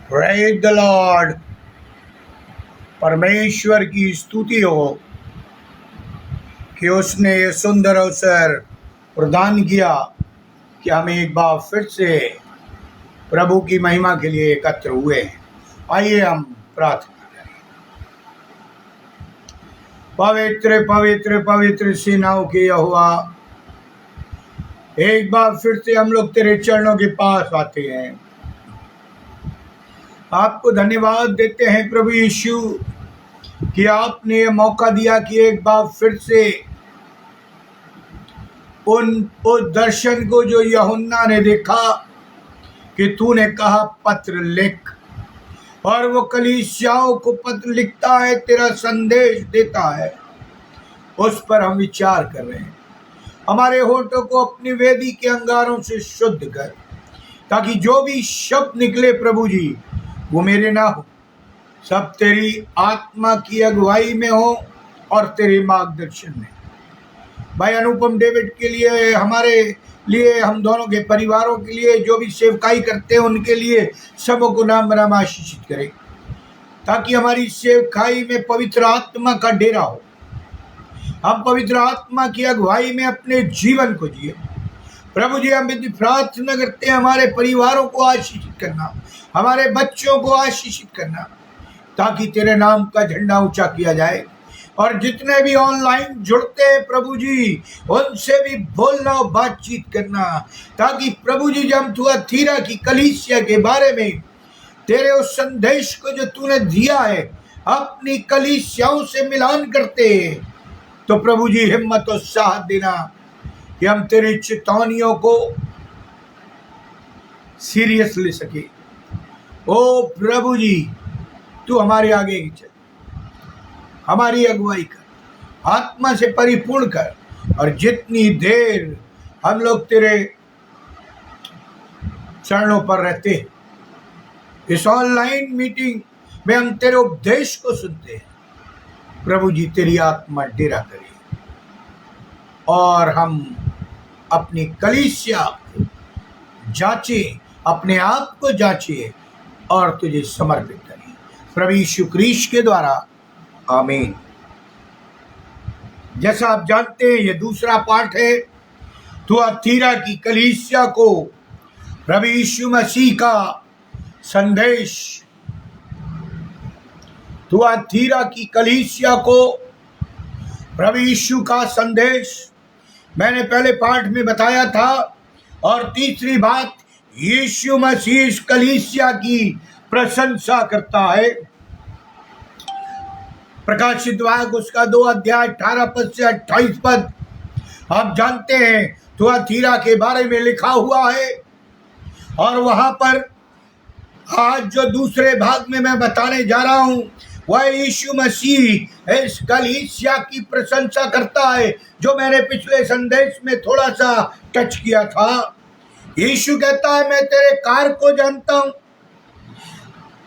Praise the Lord. परमेश्वर की स्तुति हो कि उसने ये सुंदर अवसर प्रदान किया कि हम एक बार फिर से प्रभु की महिमा के लिए एकत्र हुए हैं। आइए हम प्रार्थना करें। पवित्र पवित्र पवित्र सेनाओं के यहोवा, एक बार फिर से हम लोग तेरे चरणों के पास आते हैं। आपको धन्यवाद देते हैं प्रभु यीशु कि आपने ये मौका दिया कि एक बार फिर से उस दर्शन को जो यूहन्ना ने देखा कि तूने कहा पत्र लिख, और वो कलीसियाओं को पत्र लिखता है, तेरा संदेश देता है, उस पर हम विचार कर रहे हैं। हमारे होठों को अपनी वेदी के अंगारों से शुद्ध कर, ताकि जो भी शब्द निकले प्रभु जी वो मेरे ना हो, सब तेरी आत्मा की अगुवाई में हो और तेरे मार्गदर्शन में। भाई अनुपम डेविड के लिए, हमारे लिए, हम दोनों के परिवारों के लिए, जो भी सेवकाई करते हैं उनके लिए, सबों को नाम बनाम आशीषित करे, ताकि हमारी सेवकाई में पवित्र आत्मा का डेरा हो। हम पवित्र आत्मा की अगुवाई में अपने जीवन को जिए। प्रभु जी, हम यदि प्रार्थना करते हैं हमारे परिवारों को आशीषित करना, हमारे बच्चों को आशीषित करना, ताकि तेरे नाम का झंडा ऊंचा किया जाए। और जितने भी ऑनलाइन जुड़ते हैं प्रभु जी, उनसे भी बोलना और बातचीत करना, ताकि प्रभु जी जब थुआतीरा की कलीसिया के बारे में तेरे उस संदेश को जो तूने दिया है अपनी कलीसियाओं से मिलान करते हैं, तो प्रभु जी हिम्मत और साहस देना कि हम तेरी चेतावनियों को सीरियस ले सके। ओ प्रभु जी, तू हमारे आगे ही चल, हमारी अगुवाई कर, आत्मा से परिपूर्ण कर। और जितनी देर हम लोग तेरे चरणों पर रहते हैं, इस ऑनलाइन मीटिंग में हम तेरे उपदेश को सुनते हैं, प्रभु जी तेरी आत्मा डेरा करे और हम अपनी कलीसिया को जांचे, अपने आप को जांचे और तुझे समर्पित करें, प्रभु यीशु क्रीस्त के द्वारा, आमीन। जैसा आप जानते हैं, ये दूसरा पाठ है थुआतीरा की कलीसिया को प्रभु यीशु मसीह का संदेश। थुआतीरा की कलीसिया को प्रभु यीशु का संदेश मैंने पहले पाठ में बताया था। और तीसरी बात, यीशु मसीह इस कलीसिया की प्रशंसा करता है। प्रकाशित वाक्य उसका 2 अध्याय 18 पद से 28 पद आप जानते हैं थुआतीरा के बारे में लिखा हुआ है। और वहां पर आज जो दूसरे भाग में मैं बताने जा रहा हूं, वह यीशु मसीह इस कलीसिया की प्रशंसा करता है, जो मैंने पिछले संदेश में थोड़ा सा टच किया था। यीशु कहता है, मैं तेरे कार्य को जानता हूं।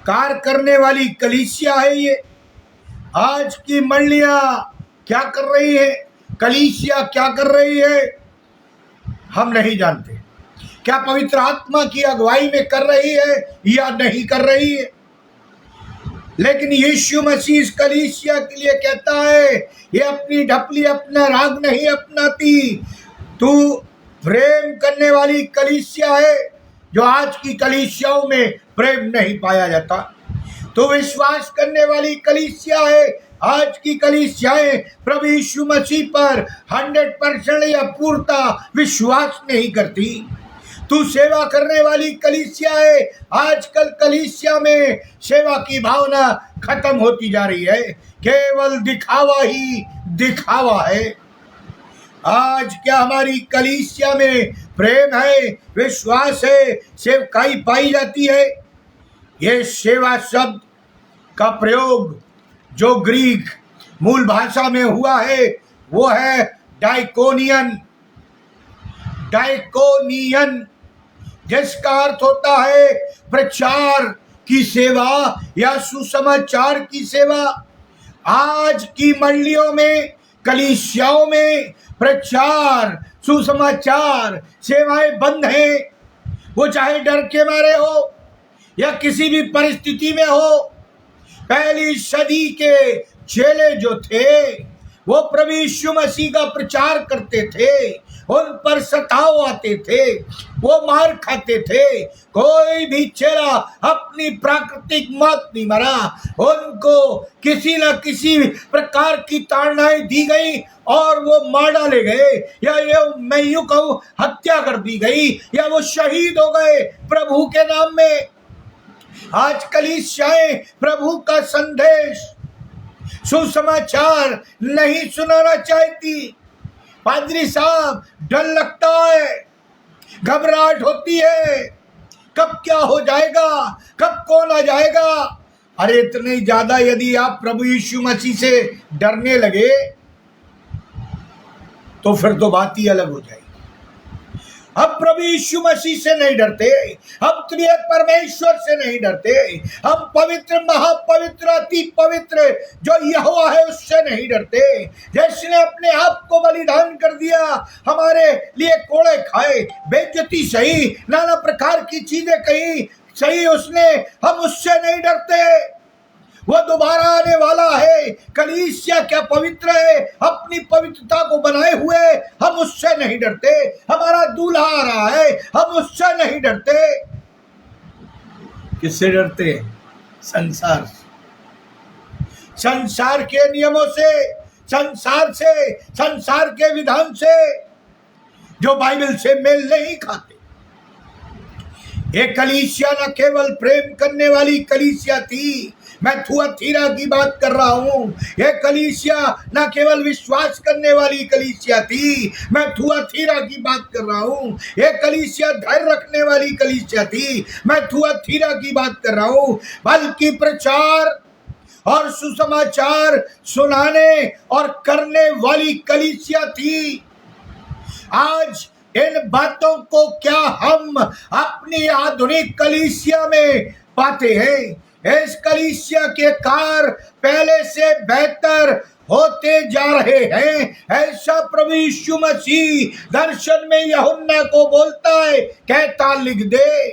कार्य करने वाली कलीसिया है ये। आज की मंडलियां क्या कर रही है, कलीसिया क्या कर रही है, हम नहीं जानते। क्या पवित्र आत्मा की अगुवाई में कर रही है या नहीं कर रही है, लेकिन यीशु मसीह इस कलीसिया के लिए कहता है, ये अपनी ढपली अपना राग नहीं अपनाती। तू प्रेम करने वाली कलीसिया है, जो आज की कलीसियाओं में प्रेम नहीं पाया जाता। तो विश्वास करने वाली कलीसिया है। आज की कलीसियाएं प्रभु यीशु मसीह पर 100% या पूर्णता विश्वास नहीं करती। तू सेवा करने वाली कलीसिया है। आजकल कलीसिया में सेवा की भावना खत्म होती जा रही है, केवल दिखावा ही दिखावा है। आज क्या हमारी कलीसिया में प्रेम है, विश्वास है, सेवकाई पाई जाती है? ये सेवा शब्द का प्रयोग जो ग्रीक मूल भाषा में हुआ है वो है डायकोनियन, जिसका अर्थ होता है प्रचार की सेवा या सुसमाचार की सेवा। आज की मंडलियों में, कलीसियाओं में प्रचार, सुसमाचार सेवाएं बंद हैं। वो चाहे डर के मारे हो या किसी भी परिस्थिति में हो, पहली सदी के चेले जो थे वो प्रभु यीशु मसीह का प्रचार करते थे, उन पर सताव आते थे, वो मार खाते थे। कोई भी चेला अपनी प्राकृतिक मौत नहीं मरा, उनको किसी न किसी प्रकार की ताड़नाएं दी गई और वो मार डाले गए, या ये मैं यूं कहूं हत्या कर दी गई, या वो शहीद हो गए प्रभु के नाम में। आज कलीसियाएं प्रभु का संदेश, सुसमाचार नहीं सुनाना चाहती। पादरी साहब, डर लगता है, घबराहट होती है, कब क्या हो जाएगा, कब कौन आ जाएगा। अरे इतने ज्यादा यदि आप प्रभु यीशु मसीह से डरने लगे तो फिर तो बात ही अलग हो जाएगी। हम प्रभु यीशु मसीह से नहीं डरते, हम त्रिएक परमेश्वर से नहीं डरते, हम पवित्र महापवित्र अति पवित्र जो यहोवा है उससे नहीं डरते, जिसने अपने आप को बलिदान कर दिया, हमारे लिए कोड़े खाए, बेइज्जती सही, नाना प्रकार की चीजें कही सही उसने, हम उससे नहीं डरते। वो दोबारा आने वाला है, कलीसिया क्या पवित्र है, अपनी पवित्रता को बनाए हुए, हम उससे नहीं डरते। हमारा दूल्हा आ रहा है, हम उससे नहीं डरते। किससे डरते? संसार से, संसार के नियमों से, संसार से, संसार के विधान से, जो बाइबल से मेल नहीं खाते। ये कलीसिया न केवल प्रेम करने वाली कलीसिया थी, मैं थुआतीरा की बात कर रहा हूं। यह कलीसिया न केवल विश्वास करने वाली कलीसिया थी, मैं थुआतीरा की बात कर रहा हूं। यह कलीसिया धैर्य रखने वाली कलीसिया थी, मैं थुआतीरा की बात कर रहा हूं। बल्कि प्रचार और सुसमाचार सुनाने और करने वाली कलीसिया थी। आज इन बातों को क्या हम अपनी आधुनिक कलीसिया में पाते हैं? इस कलीसिया के कार्य पहले से बेहतर होते जा रहे हैं, ऐसा प्रभु यीशु मसीह दर्शन में यूहन्ना को बोलता है, कहता लिख दे।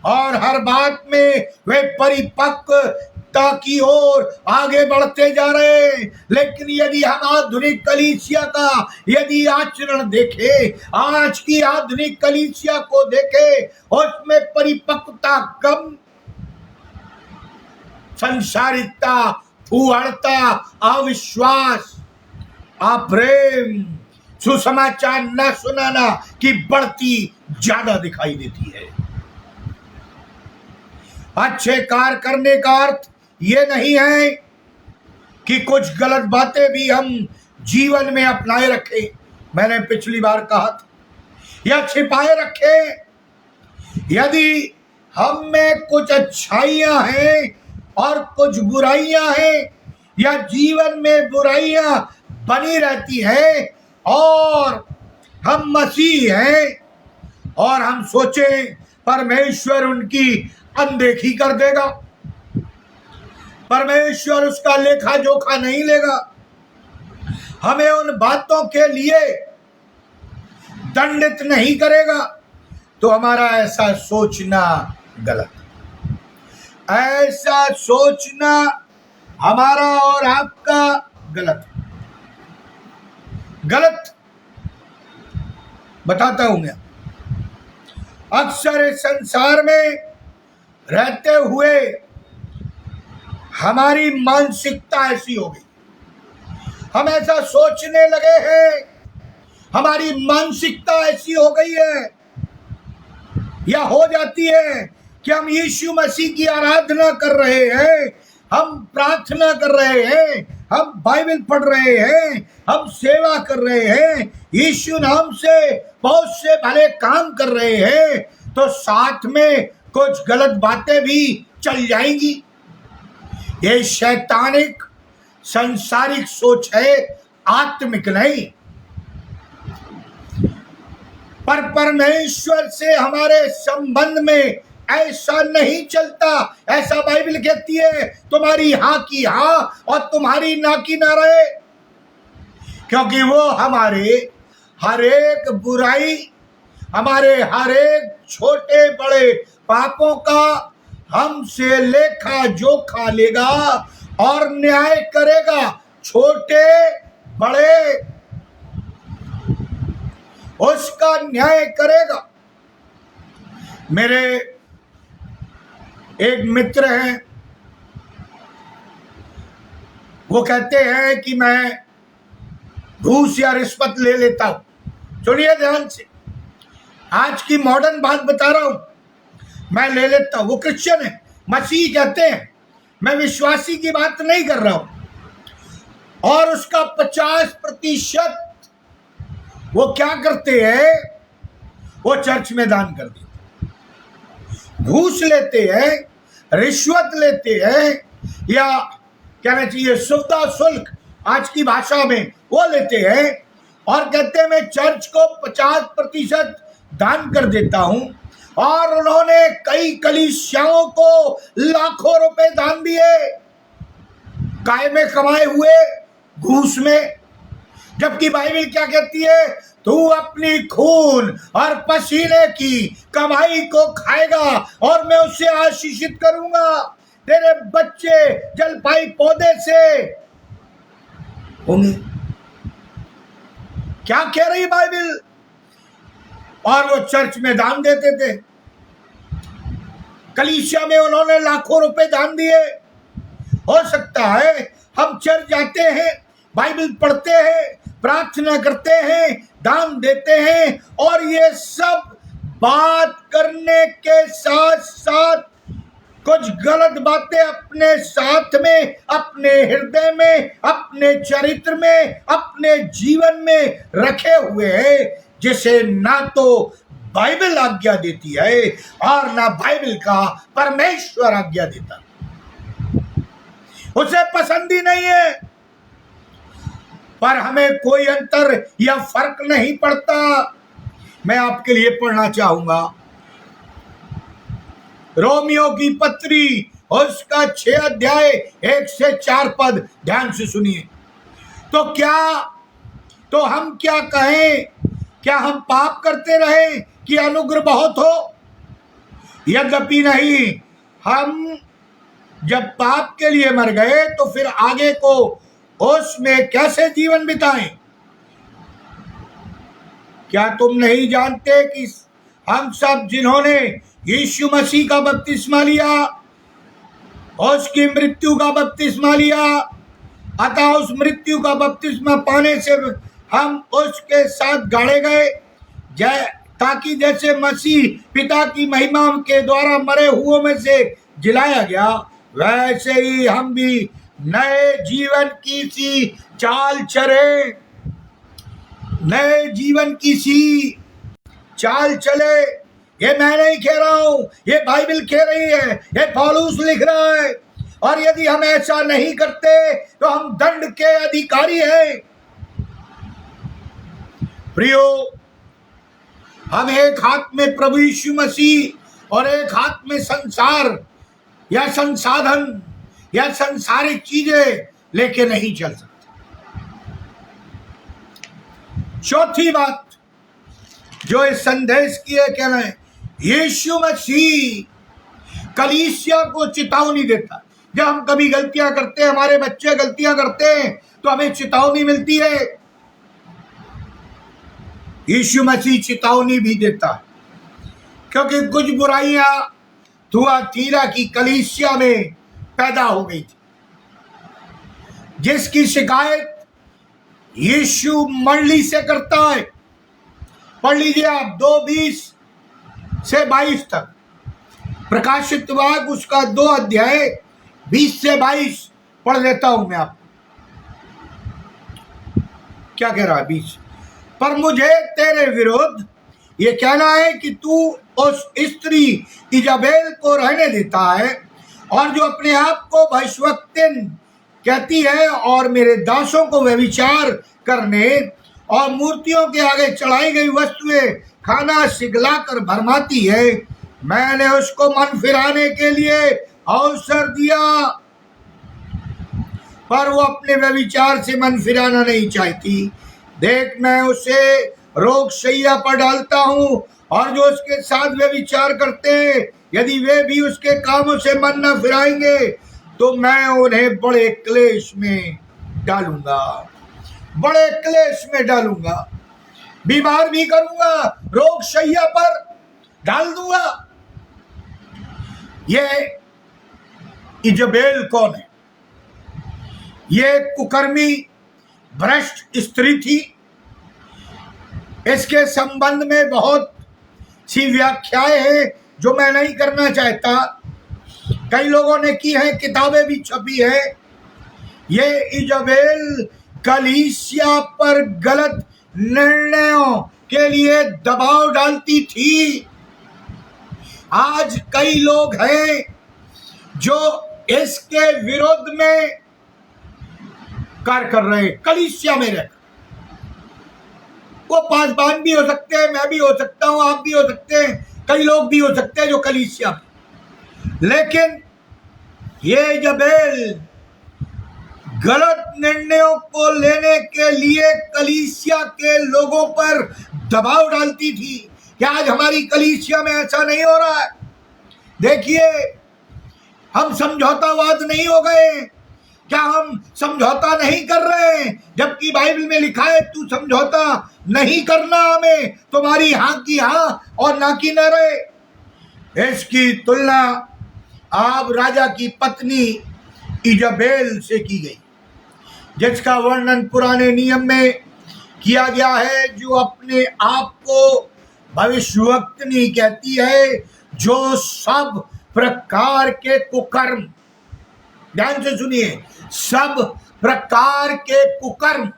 और हर बात में वे परिपक्वता की ओर आगे बढ़ते जा रहे हैं। लेकिन यदि हम आधुनिक कलीसिया का यदि आचरण देखें, आज की आधुनिक कलीसिया को देखें, उसमें परिपक्वता कम, संसारिकता, फूहड़ता, अविश्वास, अप्रेम, सुसमाचार न सुनाना की बढ़ती ज्यादा दिखाई देती है। अच्छे कार्य करने का अर्थ ये नहीं है कि कुछ गलत बातें भी हम जीवन में अपनाए रखें। मैंने पिछली बार कहा था, या छिपाए रखें। यदि हम में कुछ अच्छाइयां हैं और कुछ बुराइयां हैं, या जीवन में बुराइयां बनी रहती हैं और हम मसीह हैं, और हम सोचें परमेश्वर उनकी अनदेखी कर देगा, परमेश्वर उसका लेखा जोखा नहीं लेगा, हमें उन बातों के लिए दंडित नहीं करेगा, तो हमारा ऐसा सोचना गलत। ऐसा सोचना हमारा और आपका गलत गलत बताता हूं मैं। अक्सर इस संसार में रहते हुए हमारी मानसिकता ऐसी हो गई, हम ऐसा सोचने लगे हैं, हमारी मानसिकता ऐसी हो गई है या हो जाती है कि हम यीशु मसीह की आराधना कर रहे हैं, हम प्रार्थना कर रहे हैं, हम बाइबल पढ़ रहे हैं, हम सेवा कर रहे हैं, यीशु नाम से बहुत से भले काम कर रहे हैं, तो साथ में कुछ गलत बातें भी चल जाएंगी। ये शैतानिक संसारिक सोच है, आत्मिक नहीं। पर परमेश्वर से हमारे संबंध में ऐसा नहीं चलता। ऐसा बाइबल कहती है, तुम्हारी हाँ की हाँ और तुम्हारी ना की ना रहे, क्योंकि वो हमारे हर एक बुराई, हमारे हर एक छोटे बड़े पापों का हमसे लेखा जोखा लेगा और न्याय करेगा, छोटे बड़े उसका न्याय करेगा। मेरे एक मित्र हैं, वो कहते हैं कि मैं घूस या रिश्वत ले लेता हूं। सुनिए ध्यान से, आज की मॉडर्न बात बता रहा हूं, मैं ले लेता हूं। वो क्रिश्चियन है, मसीह कहते हैं, मैं विश्वासी की बात नहीं कर रहा हूं। और उसका 50% वो क्या करते हैं, वो चर्च में दान कर देते, घूस लेते हैं, रिश्वत लेते हैं, या कहना चाहिए सुविधा शुल्क आज की भाषा में वो लेते हैं, और कहते हैं मैं चर्च को 50% दान कर देता हूं। और उन्होंने कई कलीसियाओं को लाखों रुपए दान दिए, काय में कमाए हुए, घूस में। जबकि बाइबल क्या कहती है, तू अपनी खून और पसीने की कमाई को खाएगा और मैं उसे आशीषित करूंगा। तेरे बच्चे जलपाई पौधे से होंगे। क्या कह रही बाइबल? और वो चर्च में दान देते थे, कलीसिया में उन्होंने लाखों रुपए दान दिए। हो सकता है हम चर्च जाते हैं, बाइबल पढ़ते हैं, प्रार्थना करते हैं, दान देते हैं, और ये सब बात करने के साथ साथ कुछ गलत बातें अपने साथ में, अपने हृदय में, अपने चरित्र में, अपने जीवन में रखे हुए हैं, जिसे ना तो बाइबल आज्ञा देती है और ना बाइबल का परमेश्वर आज्ञा देता, उसे पसंद ही नहीं है। पर हमें कोई अंतर या फर्क नहीं पड़ता। मैं आपके लिए पढ़ना चाहूंगा रोमियो की पत्री, उसका 6 अध्याय 1 से 4 पद, ध्यान से सुनिए। तो हम क्या कहें? क्या हम पाप करते रहें कि अनुग्रह बहुत हो? यद्यपि नहीं। हम जब पाप के लिए मर गए तो फिर आगे को उसमें कैसे जीवन बिताएं? क्या तुम नहीं जानते कि हम सब जिन्होंने यीशु मसीह का बपतिस्मा लिया, उसकी मृत्यु का बपतिस्मा लिया, अतः उस मृत्यु का बपतिस्मा पाने से हम उसके साथ गाड़े गए, ताकि जैसे मसीह पिता की महिमा के द्वारा मरे हुओं में से जिलाया गया, वैसे ही हम भी नए जीवन की सी चाल चले, नए जीवन की सी चाल चले। ये मैं नहीं कह रहा हूं, ये बाइबल कह रही है, ये पौलुस लिख रहा है। और यदि हम ऐसा नहीं करते तो हम दंड के अधिकारी हैं। प्रियो, हम एक हाथ में प्रभु यीशु मसीह और एक हाथ में संसार या संसाधन या संसारिक चीजें लेके नहीं चल सकते। चौथी बात जो इस संदेश की है, कहना है यीशु मसीह कलीसिया को चेतावनी देता। जब हम कभी गलतियां करते हैं, हमारे बच्चे गलतियां करते हैं, तो हमें चेतावनी मिलती है। यीशु मसीह चेतावनी भी देता है, क्योंकि कुछ बुराइयां थुआतीरा की कलीसिया में पैदा हो गई थी, जिसकी शिकायत यीशु मंडली से करता है। पढ़ लीजिए आप 2:20 से 22 तक, प्रकाशित वाक्य उसका 2 अध्याय 20 से 22 पढ़ लेता हूं मैं आपको। क्या कह रहा है 20? पर मुझे तेरे विरुद्ध ये कहना है कि तू उस स्त्री इजाबेल को रहने देता है, और जो अपने आप को भविष्यवक्तिन कहती है और मेरे दासों को व्यभिचार करने और मूर्तियों के आगे चढ़ाई गई वस्तुएं खाना सिखलाकर भरमाती है। मैंने उसको मन फिराने के लिए अवसर दिया, पर वो अपने व्यभिचार से मन फिराना नहीं चाहती। देख, मैं उसे रोग शैया पर डालता हूँ, और जो उसके साथ व्यभिचार करते हैं यदि वे भी उसके कामों से मन न फिराएंगे तो मैं उन्हें बड़े क्लेश में डालूंगा, बड़े क्लेश में डालूंगा, बीमार भी करूंगा, रोग शैया पर डाल दूंगा। ये इजबेल कौन है? ये कुकर्मी भ्रष्ट स्त्री थी। इसके संबंध में बहुत सी व्याख्याएं हैं जो मैं नहीं करना चाहता। कई लोगों ने की है, किताबें भी छपी है। ये इजबेल कलीसिया पर गलत निर्णयों के लिए दबाव डालती थी। आज कई लोग हैं जो इसके विरोध में कार्य कर रहे हैं, कलीसिया में रहकर। वो पासवान भी हो सकते हैं, मैं भी हो सकता हूं, आप भी हो सकते हैं, कई लोग भी हो सकते हैं जो कलीसिया में। लेकिन ये इजबेल गलत निर्णयों को लेने के लिए कलीसिया के लोगों पर दबाव डालती थी कि आज हमारी कलीसिया में ऐसा नहीं हो रहा है, देखिए हम समझौतावाद नहीं हो गए, क्या हम समझौता नहीं कर रहे हैं? जबकि बाइबल में लिखा है तू समझौता नहीं करना, हमें तुम्हारी हाँ की हाँ और ना की ना रहे। इसकी तुलना आप राजा की पत्नी इजबेल से की गई, जिसका वर्णन पुराने नियम में किया गया है, जो अपने आप को भविष्यवक्तनी कहती है, जो सब प्रकार के कुकर्म, ध्यान से सुनिए, सब प्रकार के कुकर्म,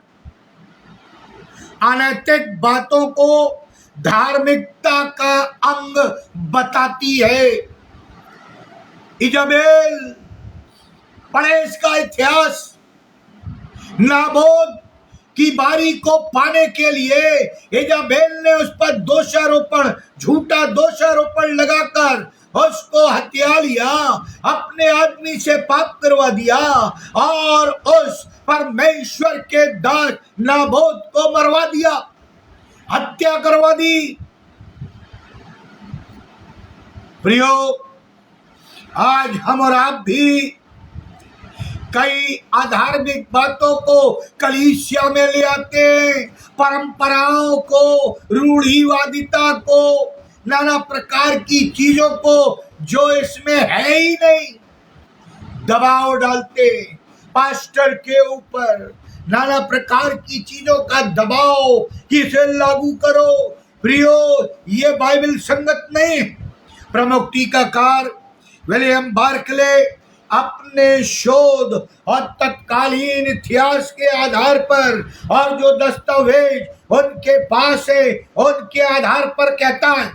अनैतिक बातों को धार्मिकता का अंग बताती है। इजबेल, पढ़े इसका इतिहास। नाबोद की बारी को पाने के लिए इजबेल ने उस पर दोषारोपण, झूठा दोषारोपण लगाकर उसको हत्या लिया, अपने आदमी से पाप करवा दिया और उस परमेश्वर के दास नाबोद को मरवा दिया, हत्या करवा दी। प्रियो, आज हम और आप भी कई अधार्मिक बातों को कलीसिया में ले आते हैं, परंपराओं को, रूढ़िवादिता को, नाना प्रकार की चीजों को जो इसमें है ही नहीं, दबाव डालते पास्टर के ऊपर, नाना प्रकार की चीजों का दबाव कि इसे लागू करो। प्रियो, ये बाइबल संगत नहीं। प्रमुख टीकाकार विलियम बार्कले अपने शोध और तत्कालीन इतिहास के आधार पर और जो दस्तावेज उनके पास है उनके आधार पर कहता है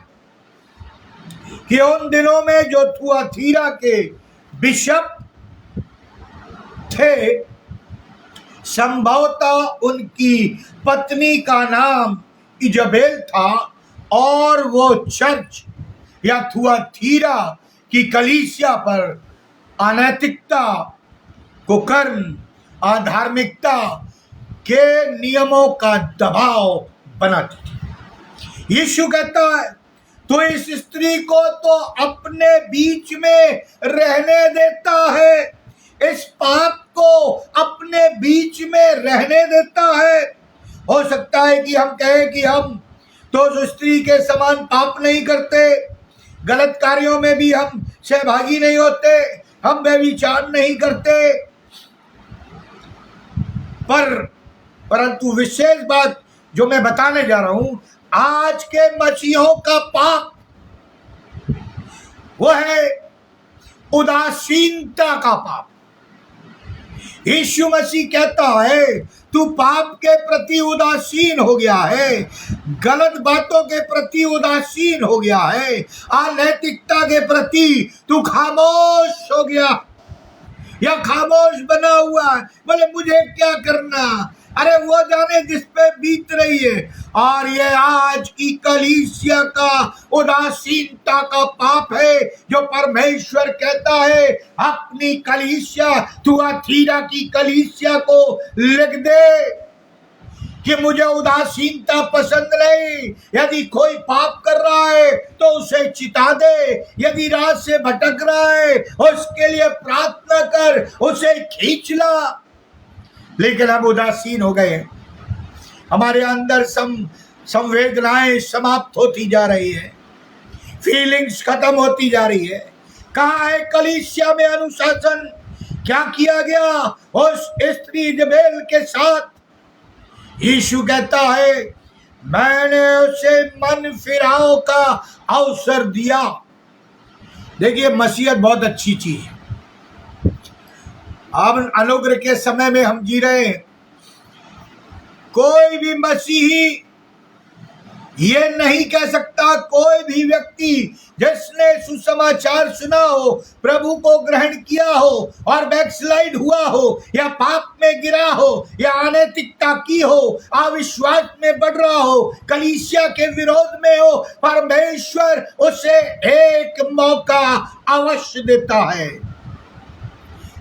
कि उन दिनों में जो थुआतीरा के बिशप थे, संभवतः उनकी पत्नी का नाम इजबेल था और वो चर्च या थुआतीरा की कलीसिया पर अनैतिकता, कुकर्म, अधार्मिकता के नियमों का दबाव बनाती थी। यीशु कहता है तो इस स्त्री को तो अपने बीच में रहने देता है, इस पाप को अपने बीच में रहने देता है। हो सकता है कि हम कहें कि हम तो उस स्त्री के समान पाप नहीं करते, गलत कार्यों में भी हम सहभागी नहीं होते, हम व्यभिचार नहीं करते, परंतु विशेष बात जो मैं बताने जा रहा हूं, आज के मसीहों का पाप वो है उदासीनता का पाप। यीशु मसीह कहता है तू पाप के प्रति उदासीन हो गया है, गलत बातों के प्रति उदासीन हो गया है, अनैतिकता के प्रति तू खामोश हो गया या खामोश बना हुआ है। बोले मुझे क्या करना, अरे वो जाने जिस पे बीत रही है। और ये आज की कलीसिया का उदासीनता का पाप है, जो परमेश्वर कहता है अपनी कलीसिया थुआतीरा की कलीसिया को लिख दे कि मुझे उदासीनता पसंद नहीं। यदि कोई पाप कर रहा है तो उसे चिता दे, यदि राह से भटक रहा है उसके लिए प्रार्थना कर, उसे खींच ला। लेकिन हम उदासीन हो गए, हमारे अंदर संवेदनाएं समाप्त होती जा रही है, फीलिंग्स खत्म होती जा रही है। कहाँ है कलीसिया में अनुशासन? क्या किया गया उस स्त्री जबेल के साथ? यीशु कहता है मैंने उसे मन फिराव का अवसर दिया। देखिए, मसीहत बहुत अच्छी चीज है। अब अनुग्रह के समय में हम जी रहे हैं। कोई भी मसीही ये नहीं कह सकता, कोई भी व्यक्ति जिसने सुसमाचार सुना हो, प्रभु को ग्रहण किया हो और बैकस्लाइड हुआ हो, या पाप में गिरा हो, या अनैतिकता की हो, अविश्वास में बढ़ रहा हो, कलीसिया के विरोध में हो, परमेश्वर उसे एक मौका अवश्य देता है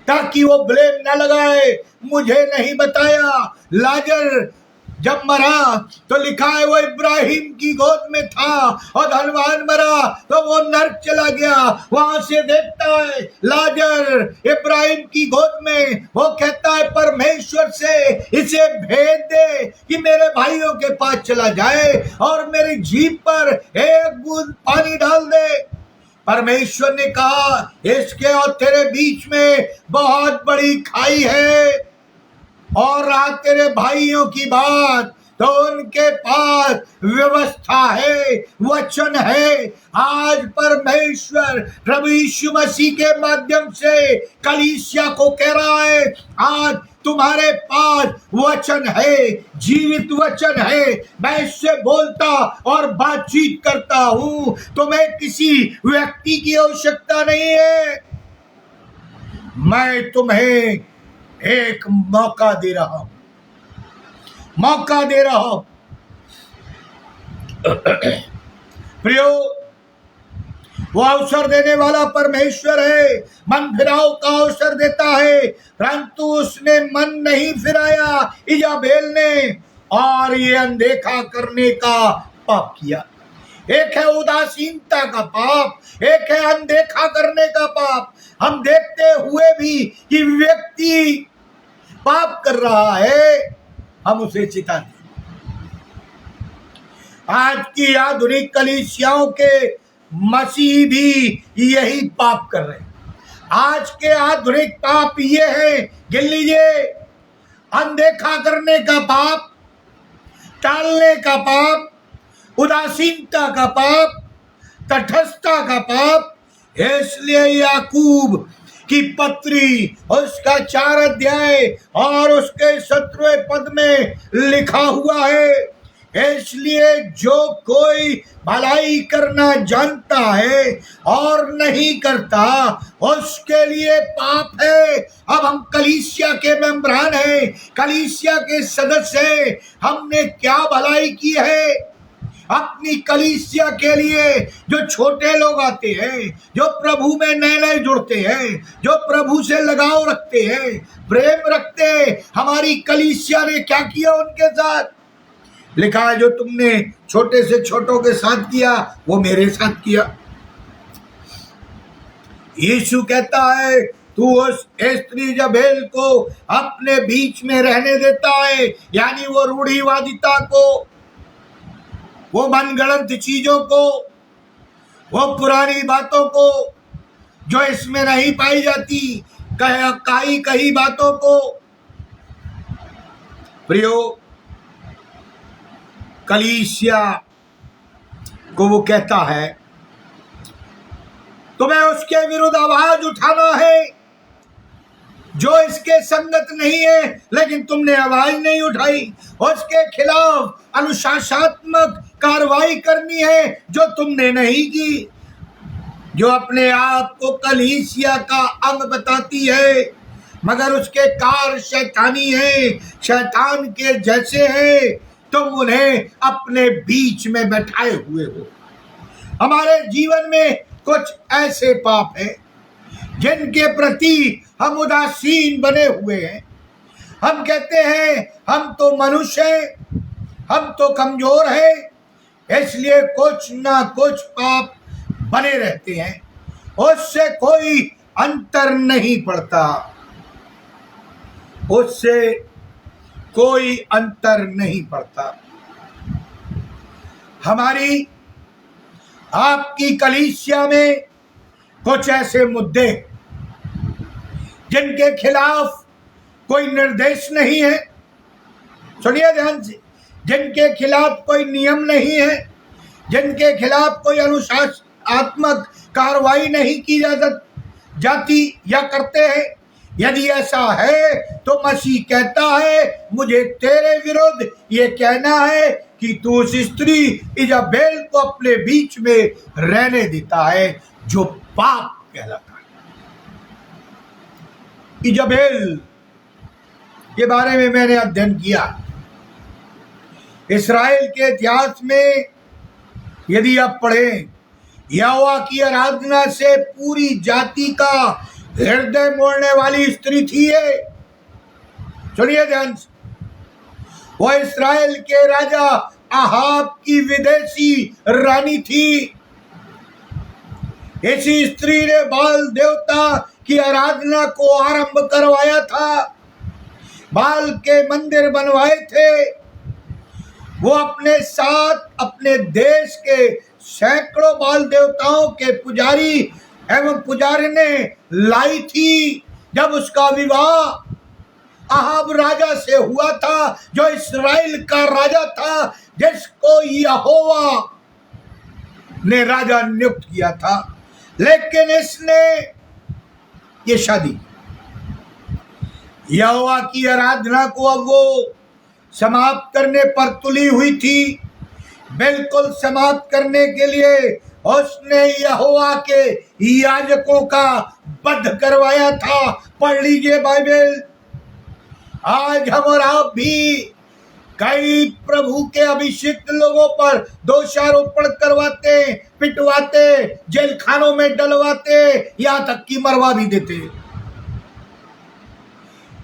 ताकि वो ब्लेम न लगाए, मुझे नहीं बताया। लाजर जब मरा तो लिखा है वो इब्राहिम की गोद में था, और धनवान मरा तो वो नर्क चला गया। वहां से देखता है लाजर इब्राहिम की गोद में, वो कहता है परमेश्वर से इसे भेज दे कि मेरे भाइयों के पास चला जाए और मेरी जीभ पर एक बूंद पानी डाल दे। परमेश्वर ने कहा इसके और तेरे बीच में बहुत बड़ी खाई है, और रहा तेरे भाइयों की बात तो उनके पास व्यवस्था है, वचन है। आज परमेश्वर प्रभु यीशु मसीह के माध्यम से कलीसिया को कह रहा है आज तुम्हारे पास वचन है, जीवित वचन है। मैं इससे बोलता और बातचीत करता हूं, तुम्हें किसी व्यक्ति की आवश्यकता नहीं है। मैं तुम्हें एक मौका दे रहा हूं, मौका दे रहा हूं। प्रियो, वो अवसर देने वाला परमेश्वर है, मन फिराव का अवसर देता है, परंतु उसने मन नहीं फिराया इजाबेल ने, और ये अनदेखा करने का पाप किया। एक है उदासीनता का पाप, एक है अनदेखा करने का पाप। हम देखते हुए भी कि व्यक्ति पाप कर रहा है, हम उसे चिता दें। आज की आधुनिक कलीसियाओं के मसीह भी यही पाप कर रहे हैं। आज के आधुनिक पाप ये है, गिन लीजिए, अनदेखा करने का पाप, टालने का पाप, उदासीनता का पाप, तटस्थता का पाप। इसलिए याकूब की पत्री उसका 4 अध्याय और उसके 17वें पद में लिखा हुआ है, इसलिए जो कोई भलाई करना जानता है और नहीं करता उसके लिए पाप है। अब हम कलीसिया के मेंबरान हैं, कलीसिया के सदस्य हैं, हमने क्या भलाई की है अपनी कलीसिया के लिए? जो छोटे लोग आते हैं, जो प्रभु में नए नए जुड़ते हैं, जो प्रभु से लगाव रखते हैं, प्रेम रखते हैं, हमारी कलीसिया ने क्या किया उनके साथ? लिखा है जो तुमने छोटे से छोटों के साथ किया वो मेरे साथ किया। यीशु कहता है तू उस स्त्री जबेल को अपने बीच में रहने देता है, यानी वो रूढ़िवादिता को, वो मनगढ़ंत चीजों को, वो पुरानी बातों को जो इसमें नहीं पाई जाती, कही बातों को। प्रियो, कलीसिया को वो कहता है तुम्हें उसके विरुद्ध आवाज उठाना है जो इसके संगत नहीं है, लेकिन तुमने आवाज नहीं उठाई। उसके खिलाफ अनुशासनात्मक कार्रवाई करनी है जो तुमने नहीं की। जो अपने आप को कलीसिया का अंग बताती है मगर उसके कार्य शैतानी है, शैतान के जैसे है, तुम उन्हें अपने बीच में बैठाए हुए हो। हमारे जीवन में कुछ ऐसे पाप हैं जिनके प्रति हम उदासीन बने हुए हैं। हम कहते हैं हम तो मनुष्य हैं, हम तो कमजोर हैं, इसलिए कुछ ना कुछ पाप बने रहते हैं, उससे कोई अंतर नहीं पड़ता, उससे कोई अंतर नहीं पड़ता। हमारी आपकी कलीसिया में कुछ ऐसे मुद्दे जिनके खिलाफ कोई निर्देश नहीं है, सुनिए ध्यान से, जिनके खिलाफ कोई नियम नहीं है, जिनके खिलाफ कोई अनुशासनात्मक कार्रवाई नहीं की जाती या करते हैं, यदि ऐसा है तो मसीह कहता है मुझे तेरे विरुद्ध ये कहना है कि तू उस स्त्री इजाबेल को अपने बीच में रहने देता है जो पाप कहलाता है। इजाबेल के बारे में मैंने अध्ययन किया। इस्राएल के इतिहास में यदि आप पढ़ें, यहोवा की आराधना से पूरी जाति का हृदय मोड़ने वाली स्त्री थी ये। सुनिए ध्यान से, वो इस्राएल के राजा आहाब की विदेशी रानी थी। इसी स्त्री ने बाल देवता की आराधना को आरंभ करवाया था, बाल के मंदिर बनवाए थे। वो अपने साथ अपने देश के सैकड़ों बाल देवताओं के पुजारी एवं पुजारी ने लाई थी। जब उसका विवाह आहाब राजा से हुआ था, जो इस्राएल का राजा था, जिसको यहोवा ने राजा नियुक्त किया था, लेकिन इसने ये शादी यहोवा की आराधना को अब वो समाप्त करने पर तुली हुई थी। बिल्कुल समाप्त करने के लिए उसने यहोवा के याजकों का वध करवाया था। पढ़ लीजिए बाइबल। आज हम और आप भी कई प्रभु के अभिषिक्त लोगों पर दोषारोपण करवाते, पिटवाते, जेल खानों में डलवाते, यहां तक कि मरवा भी देते।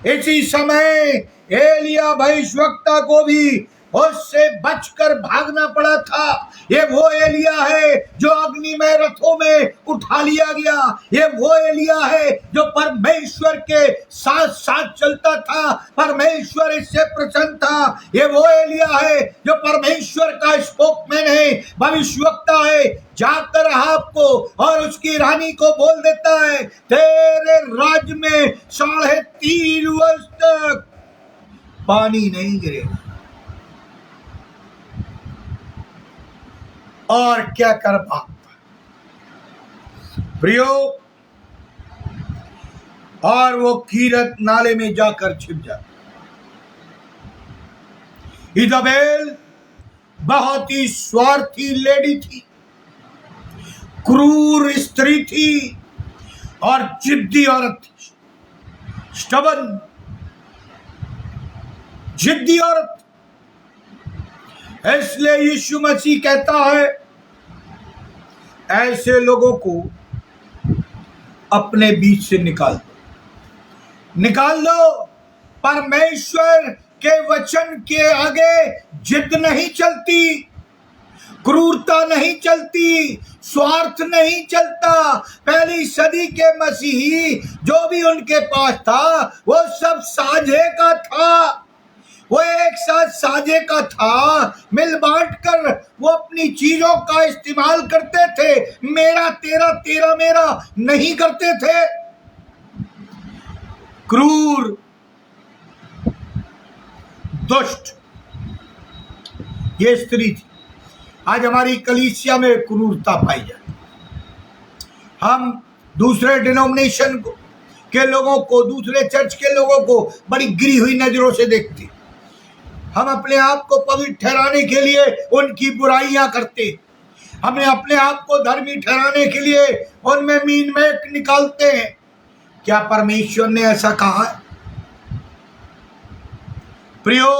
इसी समय एलिया भविष्यवक्ता को भी उससे बचकर भागना पड़ा था। ये वो एलिया है जो अग्निमय रथों में उठा लिया गया। ये वो एलिया है जो परमेश्वर के साथ साथ चलता था, परमेश्वर इससे प्रसन्न था। ये वो एलिया है जो परमेश्वर का स्पोकमैन है, भविष्यवक्ता है। जाकर आपको और उसकी रानी को बोल देता है, तेरे राज्य में 3.5 वर्ष तक पानी नहीं गिरेगा। और क्या कर पाता प्रियो, और वो कीरत नाले में जाकर छिप जाता। इजाबेल बहुत ही स्वार्थी लेडी थी, क्रूर स्त्री थी और जिद्दी औरत थी, स्टबन जिद्दी औरत। इसलिए यीशु मसीह कहता है ऐसे लोगों को अपने बीच से निकाल दो। परमेश्वर के वचन के आगे जिद नहीं चलती, क्रूरता नहीं चलती, स्वार्थ नहीं चलता। पहली सदी के मसीही जो भी उनके पास था वो सब साझे का था, वो एक साथ साझे का था। मिल बांट कर वो अपनी चीजों का इस्तेमाल करते थे, मेरा तेरा तेरा मेरा नहीं करते थे। क्रूर, दुष्ट ये स्त्री थी। आज हमारी कलीसिया में क्रूरता पाई जाती। हम दूसरे डिनोमिनेशन के लोगों को, दूसरे चर्च के लोगों को बड़ी गिरी हुई नजरों से देखते। हम अपने आप को पवित्र ठहराने के लिए उनकी बुराइयां करते, हमें अपने आप को धर्मी ठहराने के लिए उनमें मीन मेट निकालते हैं। क्या परमेश्वर ने ऐसा कहा है? प्रियो,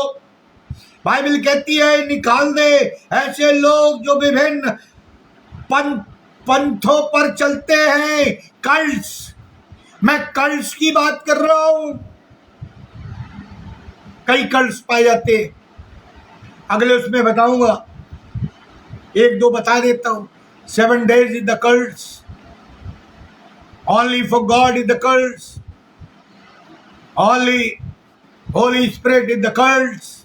बाइबल कहती है निकाल दे ऐसे लोग जो विभिन्न पंथों पर चलते हैं। कल्ट्स, मैं कल्ट्स की बात कर रहा हूं। कई कल्ट्स पाए जाते हैं। अगले उसमें बताऊंगा, एक दो बता देता हूं। 7 days is the cults, only for God is the cults, only Holy Spirit is the cults।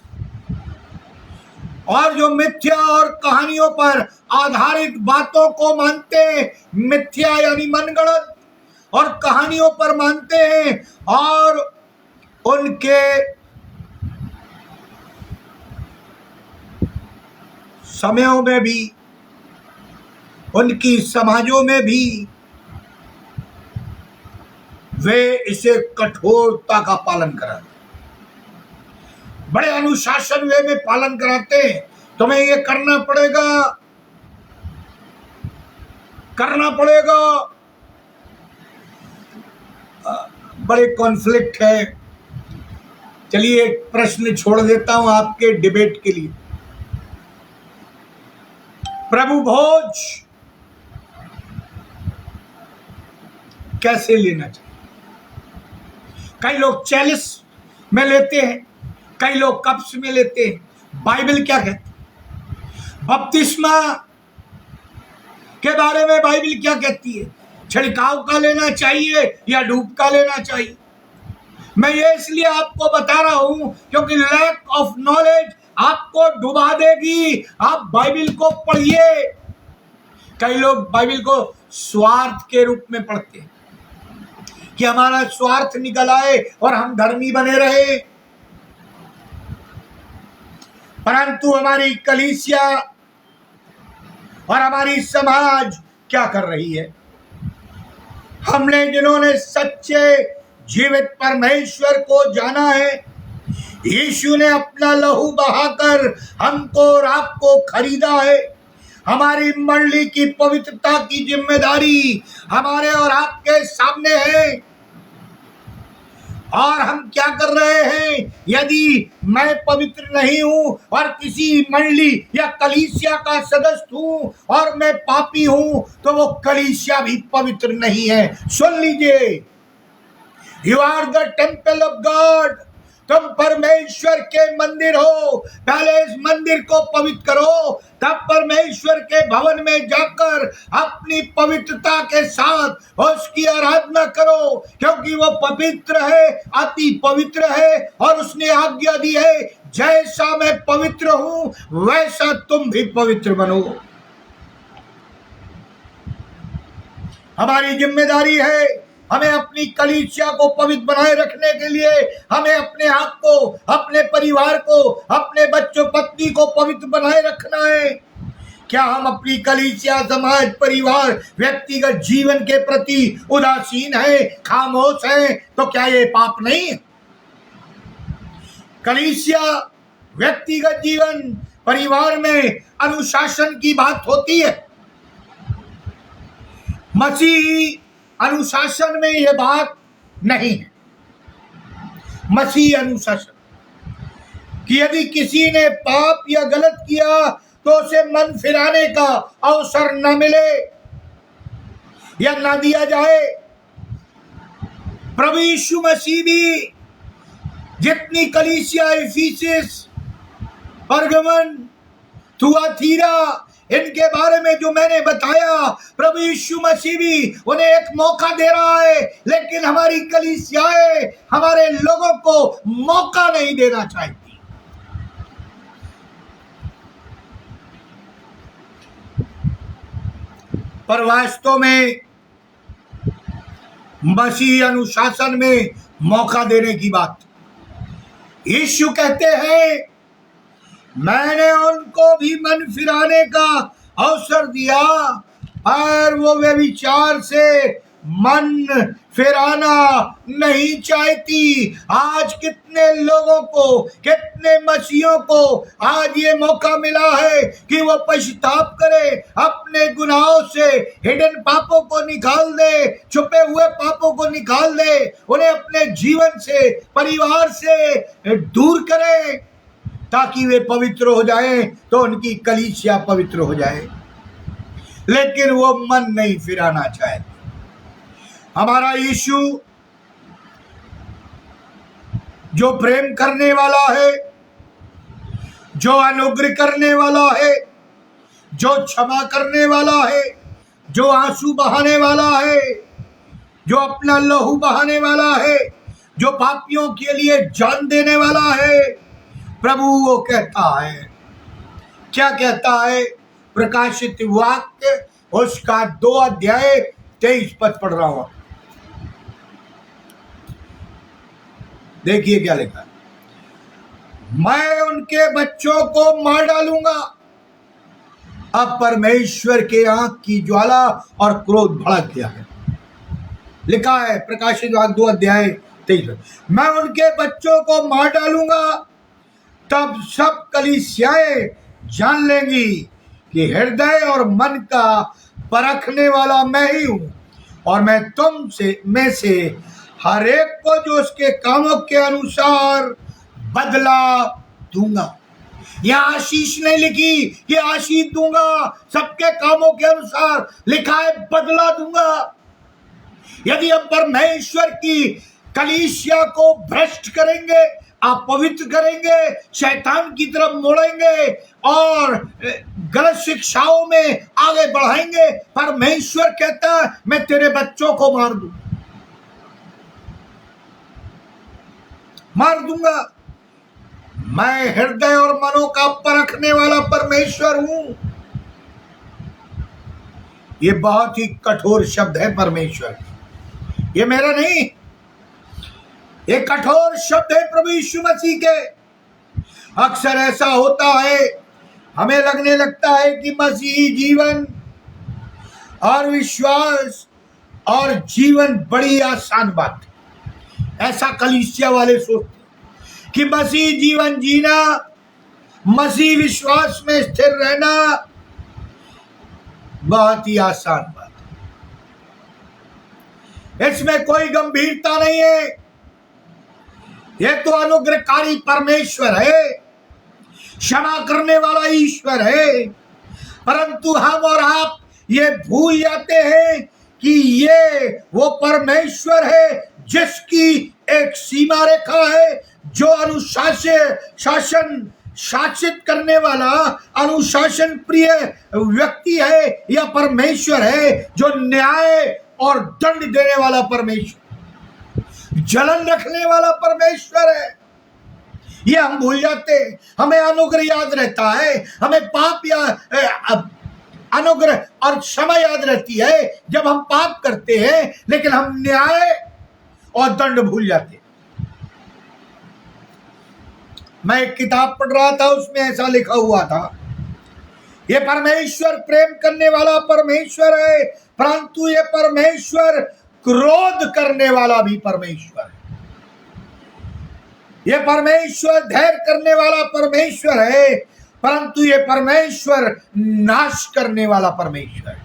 और जो मिथ्या और कहानियों पर आधारित बातों को मानते हैं, मिथ्या यानी मनगढ़ंत, और कहानियों पर मानते हैं, और उनके समयों में भी, उनकी समाजों में भी वे इसे कठोरता का पालन कराते, बड़े अनुशासन वे में पालन कराते हैं। तुम्हें ये करना पड़ेगा, करना पड़ेगा। बड़े कॉन्फ्लिक्ट है। चलिए एक प्रश्न छोड़ देता हूं आपके डिबेट के लिए। प्रभु भोज कैसे लेना चाहिए? कई लोग चैलिस में लेते हैं, कई लोग कप्स में लेते हैं। बाइबल क्या कहती है? बपतिस्मा के बारे में बाइबल क्या कहती है? छिड़काव का लेना चाहिए या डूब का लेना चाहिए? मैं ये इसलिए आपको बता रहा हूं क्योंकि लैक ऑफ नॉलेज आपको डुबा देगी। आप बाइबल को पढ़िए। कई लोग बाइबल को स्वार्थ के रूप में पढ़ते हैं कि हमारा स्वार्थ निकल आए और हम धर्मी बने रहे, परंतु हमारी कलीसिया और हमारी समाज क्या कर रही है? हमने जिन्होंने सच्चे जीवित परमेश्वर को जाना है, यीशु ने अपना लहू बहाकर हमको और आपको खरीदा है। हमारी मंडली की पवित्रता की जिम्मेदारी हमारे और आपके सामने है। और हम क्या कर रहे हैं? यदि मैं पवित्र नहीं हूं और किसी मंडली या कलीसिया का सदस्य हूं और मैं पापी हूं, तो वो कलीसिया भी पवित्र नहीं है। सुन लीजिए, you are the temple of God. तुम परमेश्वर के मंदिर हो। पहले इस मंदिर को पवित्र करो, तब परमेश्वर के भवन में जाकर अपनी पवित्रता के साथ उसकी आराधना करो, क्योंकि वो पवित्र है, अति पवित्र है। और उसने आज्ञा दी है, जैसा मैं पवित्र हूं वैसा तुम भी पवित्र बनो। हमारी जिम्मेदारी है, हमें अपनी कलीसिया को पवित्र बनाए रखने के लिए हमें अपने आप को, अपने परिवार को, अपने बच्चों पत्नी को पवित्र बनाए रखना है। क्या हम अपनी कलीसिया, समाज, परिवार, व्यक्तिगत जीवन के प्रति उदासीन है, खामोश है, तो क्या ये पाप नहीं है? कलीसिया, व्यक्तिगत जीवन, परिवार में अनुशासन की बात होती है। मसीही अनुशासन में यह बात नहीं है। मसीही अनुशासन कि यदि किसी ने पाप या गलत किया तो उसे मन फिराने का अवसर न मिले या न दिया जाए। प्रभु यीशु मसीह भी जितनी कलीसिया, इफिसस, परगमन, थुआतीरा, इनके बारे में जो मैंने बताया, प्रभु यीशु मसीह भी उन्हें एक मौका दे रहा है, लेकिन हमारी कलीसियाएं हमारे लोगों को मौका नहीं देना चाहती। पर वास्तव में मसीह अनुशासन में मौका देने की बात। यीशु कहते हैं, मैंने उनको भी मन फिराने का अवसर दिया, और वो व्यभिचार से मन फिराना नहीं चाहती। आज कितने लोगों को, कितने मसीहों को आज ये मौका मिला है कि वो पश्चाताप करे, अपने गुनाहों से, हिडन पापों को निकाल दे, छुपे हुए पापों को निकाल दे, उन्हें अपने जीवन से, परिवार से दूर करे, ताकि वे पवित्र हो जाएं, तो उनकी कलीसिया पवित्र हो जाए। लेकिन वो मन नहीं फिराना चाहते। हमारा यीशु जो प्रेम करने वाला है, जो अनुग्रह करने वाला है, जो क्षमा करने वाला है, जो आंसू बहाने वाला है, जो अपना लहू बहाने वाला है, जो पापियों के लिए जान देने वाला है। प्रभु वो कहता है, क्या कहता है? प्रकाशित वाक्य उसका 2 अध्याय 23 पद पढ़ रहा हूं। देखिए क्या लिखा है, मैं उनके बच्चों को मार डालूंगा। अब परमेश्वर के आंख की ज्वाला और क्रोध भड़क गया है। लिखा है प्रकाशित वाक्य 2 अध्याय 23, मैं उनके बच्चों को मार डालूंगा, तब सब कलीसियाएं जान लेंगी कि हृदय और मन का परखने वाला मैं ही हूं, और मैं तुम से में से हर एक को जो उसके कामों के अनुसार बदला दूंगा। यह आशीष नहीं लिखी, ये आशीष दूंगा, सबके कामों के अनुसार लिखा है बदला दूंगा। यदि हम परमेश्वर की कलीसिया को भ्रष्ट करेंगे, अपवित्र करेंगे, शैतान की तरफ मोड़ेंगे और गलत शिक्षाओं में आगे बढ़ाएंगे, परमेश्वर कहता है मैं तेरे बच्चों को मार दूंगा। मैं हृदय और मनों का परखने वाला परमेश्वर हूं। ये बहुत ही कठोर शब्द है परमेश्वर, ये मेरा नहीं, ये कठोर शब्द है प्रभु यीशु मसीह के। अक्सर ऐसा होता है, हमें लगने लगता है कि मसीही जीवन और विश्वास और जीवन बड़ी आसान बात है। ऐसा कलीसिया वाले सोचते कि मसीह जीवन जीना, मसीह विश्वास में स्थिर रहना बहुत ही आसान बात है, इसमें कोई गंभीरता नहीं है। यह तो अनुग्रहकारी परमेश्वर है, क्षमा करने वाला ईश्वर है, परंतु हम और आप ये भूल जाते हैं कि ये वो परमेश्वर है जिसकी एक सीमा रेखा है, जो शासित करने वाला अनुशासन प्रिय व्यक्ति है, या परमेश्वर है जो न्याय और दंड देने वाला परमेश्वर, जलन रखने वाला परमेश्वर है। ये हम भूल जाते हैं। हमें अनुग्रह याद रहता है, हमें पाप या अनुग्रह और क्षमा याद रहती है जब हम पाप करते हैं, लेकिन हम न्याय और दंड भूल जाते हैं। मैं एक किताब पढ़ रहा था, उसमें ऐसा लिखा हुआ था, ये परमेश्वर प्रेम करने वाला परमेश्वर है, परंतु ये परमेश्वर क्रोध करने वाला भी परमेश्वर है। ये परमेश्वर धैर्य करने वाला परमेश्वर है, परंतु ये परमेश्वर नाश करने वाला परमेश्वर है।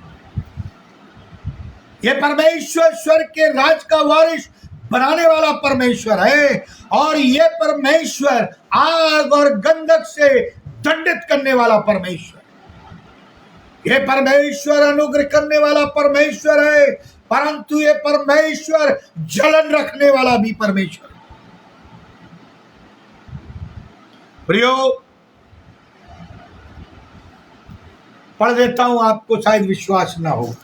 ये परमेश्वर स्वर्ग के राज का वारिस बनाने वाला परमेश्वर है, और ये परमेश्वर आग और गंधक से दंडित करने वाला परमेश्वर। ये परमेश्वर अनुग्रह करने वाला परमेश्वर है, परंतु ये परमेश्वर जलन रखने वाला भी परमेश्वर। प्रियो, पढ़ देता हूं, आपको शायद विश्वास ना हो।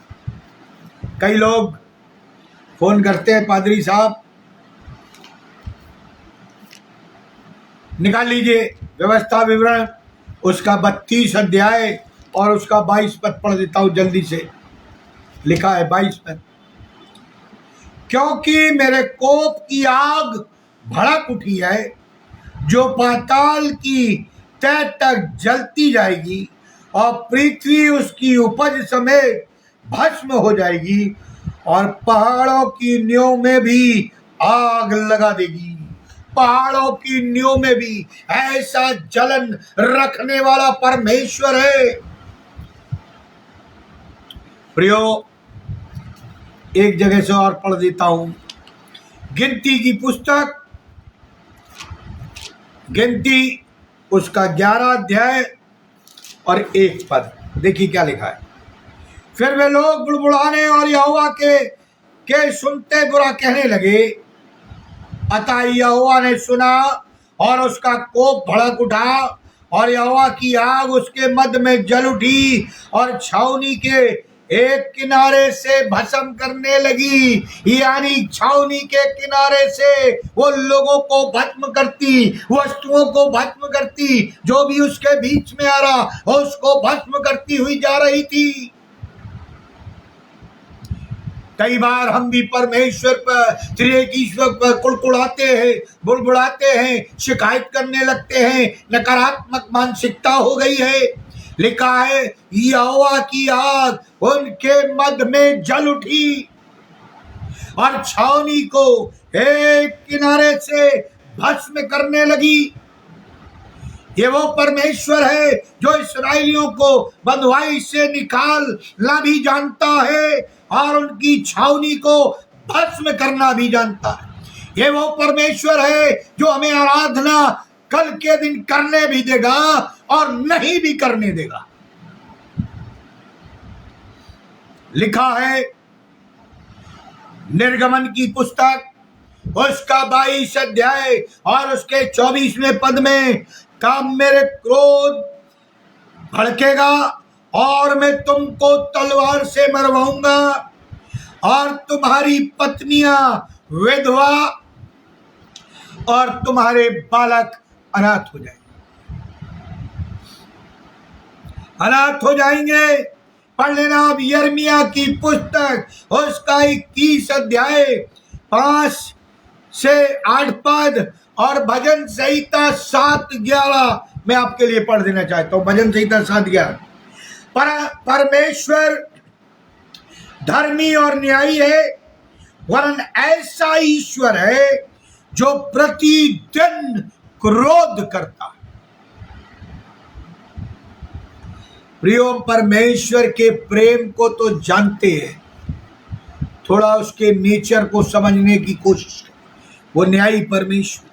कई लोग फोन करते हैं, पादरी साहब निकाल लीजिए व्यवस्था विवरण, उसका 32 अध्याय और उसका 22 पद पढ़ देता हूं जल्दी से। लिखा है 22 पद, क्योंकि मेरे कोप की आग भड़क उठी है, जो पाताल की तह तक जलती जाएगी, और पृथ्वी उसकी उपज समेत भस्म हो जाएगी, और पहाड़ों की नींव में भी आग लगा देगी। पहाड़ों की नींव में भी ऐसा जलन रखने वाला परमेश्वर है। प्रियो, एक जगह से और पढ़ देता हूं, गिनती की पुस्तक, गिनती उसका 11 अध्याय और 1 पद। देखिए क्या लिखा है, फिर वे लोग बुड़बुड़ाने और यहोवा के सुनते बुरा कहने लगे। अतः यहोवा ने सुना और उसका कोप भड़क उठा और यहोवा की आग उसके मध्य में जल उठी और छावनी के एक किनारे से भस्म करने लगी, यानी छावनी के किनारे से वो लोगों को भस्म करती, वस्तुओं को भस्म करती, जो भी उसके बीच में आ रहा उसको भस्म करती हुई जा रही थी। कई बार हम भी परमेश्वर पर, त्रिएक ईश्वर पर कुड़कुड़ाते हैं, बुड़बुड़ाते हैं, शिकायत करने लगते हैं, नकारात्मक मानसिकता हो गई है। लिखा है यहोवा की आग उनके मध्य में जल उठी और छावनी को एक किनारे से भस्म करने लगी। ये वो परमेश्वर है जो इस्राएलियों को बंधुआई से निकालना भी जानता है और उनकी छावनी को भस्म करना भी जानता है। ये वो परमेश्वर है जो हमें आराधना कल के दिन करने भी देगा और नहीं भी करने देगा। लिखा है निर्गमन की पुस्तक उसका 22 अध्याय और उसके 24वें पद में, का मेरे क्रोध भड़केगा और मैं तुमको तलवार से मरवाऊंगा और तुम्हारी पत्नियां विधवा और तुम्हारे बालक अनाथ हो जाएंगे, अनाथ हो जाएंगे। पढ़ लेना अब यिर्मयाह की पुस्तक उसका 21 अध्याय 5 से 8 पद और भजन संहिता 7:11 मैं आपके लिए पढ़ देना चाहता हूं। भजन संहिता 7:11। परमेश्वर धर्मी और न्यायी है, वरन ऐसा ईश्वर है जो प्रतिदिन क्रोध करता है। प्रियो, परमेश्वर के प्रेम को तो जानते हैं, थोड़ा उसके नेचर को समझने की कोशिश करें। वो न्यायी परमेश्वर।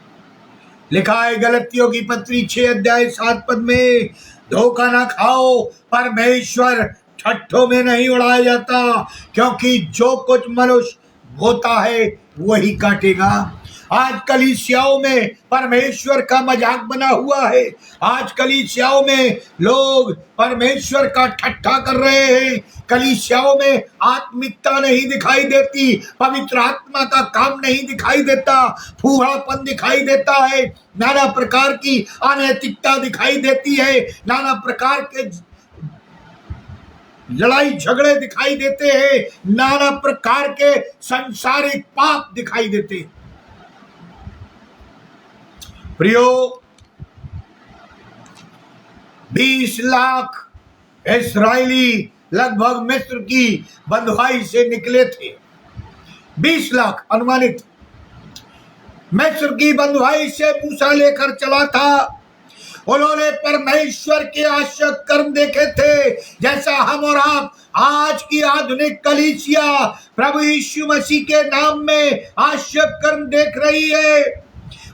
लिखा है गलतियों की पत्री 6 अध्याय 7 पद में, धोखा ना खाओ, परमेश्वर ठट्ठों में नहीं उड़ाया जाता, क्योंकि जो कुछ मनुष्य बोता है वही काटेगा। आज कलीसियाओं में परमेश्वर का मजाक बना हुआ है। आज कलीसियाओं में लोग परमेश्वर का ठट्ठा कर रहे हैं। कलीसियाओं में आत्मिकता नहीं दिखाई देती, पवित्र आत्मा का काम नहीं दिखाई देता, फूहड़ापन दिखाई देता है, नाना प्रकार की अनैतिकता दिखाई देती है, नाना प्रकार के लड़ाई झगड़े दिखाई देते हैं, नाना प्रकार के संसारिक पाप दिखाई देते हैं। प्रियो, 20 लाख इस्राएली लगभग मिस्र की बंधुआई से निकले थे। 20 लाख अनुमानित मिस्र की बंधुआई से मूसा लेकर चला था। उन्होंने परमेश्वर के आश्चर्य कर्म देखे थे, जैसा हम और आप आज की आधुनिक कलीसिया प्रभु यीशु मसीह के नाम में आश्चर्य कर्म देख रही है।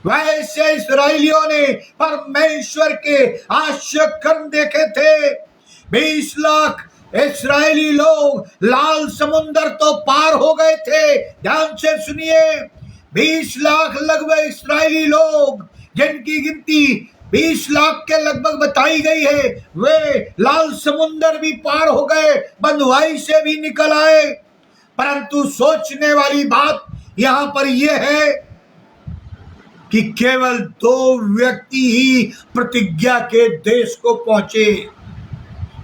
वैसे इस्राएलियों ने परमेश्वर के आश्चर्य कर्म देखे थे। 20 लाख इस्राएली लोग लाल समुद्र तो पार हो गए थे। ध्यान से सुनिए, 20 लाख लगभग इस्राएली लोग, जिनकी गिनती 20 लाख के लगभग बताई गई है, वे लाल समुद्र भी पार हो गए, बंधुआई से भी निकल आए। परंतु सोचने वाली बात यहां पर यह है कि केवल 2 व्यक्ति ही प्रतिज्ञा के देश को पहुंचे,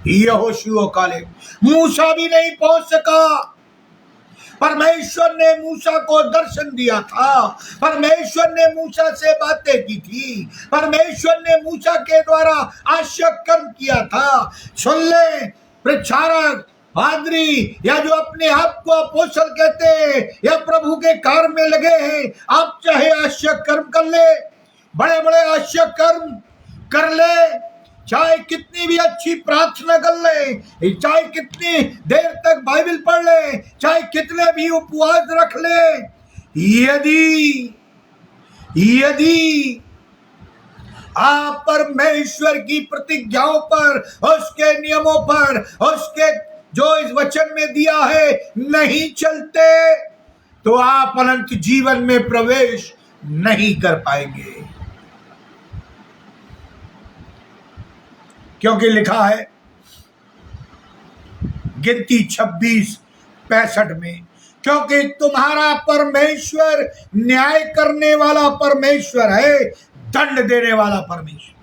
यहोशू और कालेब। मूसा भी नहीं पहुंच सका। परमेश्वर ने मूसा को दर्शन दिया था, परमेश्वर ने मूसा से बातें की थी, परमेश्वर ने मूसा के द्वारा आश्चर्य कर्म किया था। सुन ले प्रचारक, पादरी या जो अपने आप को अपोस्तल कहते हैं या प्रभु के कार्य में लगे हैं, आप चाहे आश्चर्य कर्म कर ले, बड़े बड़े आश्चर्य कर्म कर ले, चाहे कितनी भी अच्छी प्रार्थना कर ले, चाहे कितनी देर तक बाइबल पढ़ ले, चाहे कितने भी उपवास रख ले, यदि आप परमेश्वर की प्रतिज्ञाओं पर, उसके नियमों पर, उसके जो इस वचन में दिया है नहीं चलते, तो आप अनंत जीवन में प्रवेश नहीं कर पाएंगे। क्योंकि लिखा है गिनती 26:65 में, क्योंकि तुम्हारा परमेश्वर न्याय करने वाला परमेश्वर है, दंड देने वाला परमेश्वर।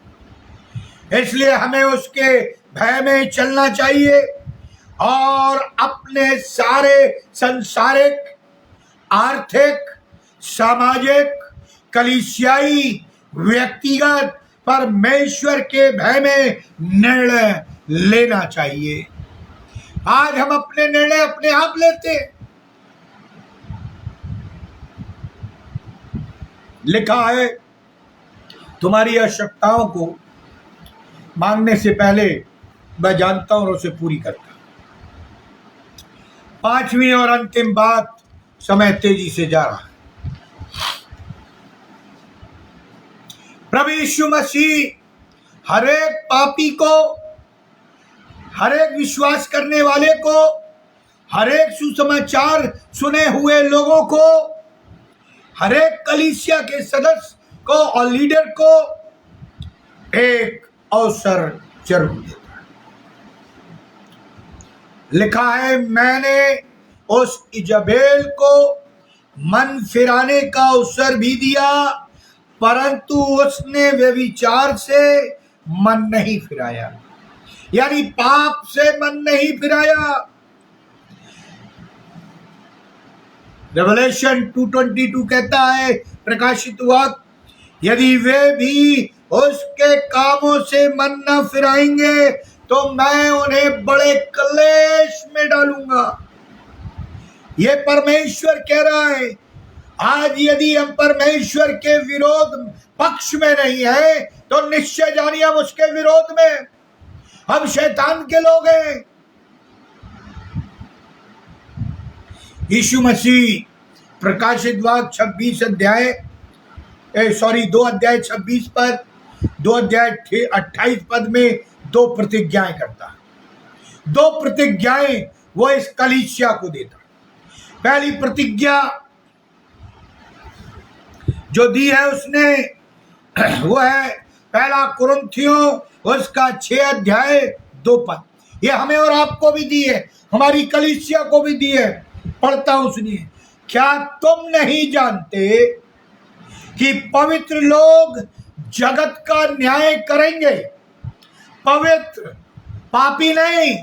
इसलिए हमें उसके भय में चलना चाहिए और अपने सारे संसारिक, आर्थिक, सामाजिक, कलीसियाई, व्यक्तिगत परमेश्वर के भय में निर्णय लेना चाहिए। आज हम अपने निर्णय अपने आप लेते हैं। लिखा है तुम्हारी आवश्यकताओं को मांगने से पहले मैं जानता हूं और उसे पूरी करता हूं। पांचवी और अंतिम बात, समय तेजी से जा रहा है। प्रभु यीशु मसीह हर एक पापी को, हर एक विश्वास करने वाले को, हर एक सुसमाचार सुने हुए लोगों को, हर एक कलीसिया के सदस्य को और लीडर को एक अवसर जरूर देता है। लिखा है मैंने उस इजबेल को मन फिराने का अवसर भी दिया, परंतु उसने व्यभिचार से मन नहीं फिराया, यानी पाप से मन नहीं फिराया। रेवलेशन 2:22 कहता है, प्रकाशित वाक्य, यदि वे भी उसके कामों से मन न फिराएंगे तो मैं उन्हें बड़े क्लेश में डालूंगा। ये परमेश्वर कह रहा है। आज यदि हम परमेश्वर के विरोध पक्ष में नहीं है तो निश्चय जानिए हम उसके विरोध में, हम शैतान के लोग हैं। यीशु मसीह प्रकाशित वाक्य 2 अध्याय 26 पद, 2 अध्याय 28 पद में 2 प्रतिज्ञाएं करता है। 2 प्रतिज्ञाएं वो इस कलीसिया को देता है। पहली प्रतिज्ञा जो दी है उसने, वो है 1 कुरिन्थियों उसका 6 अध्याय 2 पद। ये हमें और आपको भी दी है, हमारी कलीसिया को भी दी है। पढ़ता हूं, सुनिए। क्या तुम नहीं जानते कि पवित्र लोग जगत का न्याय करेंगे? पवित्र, पापी नहीं,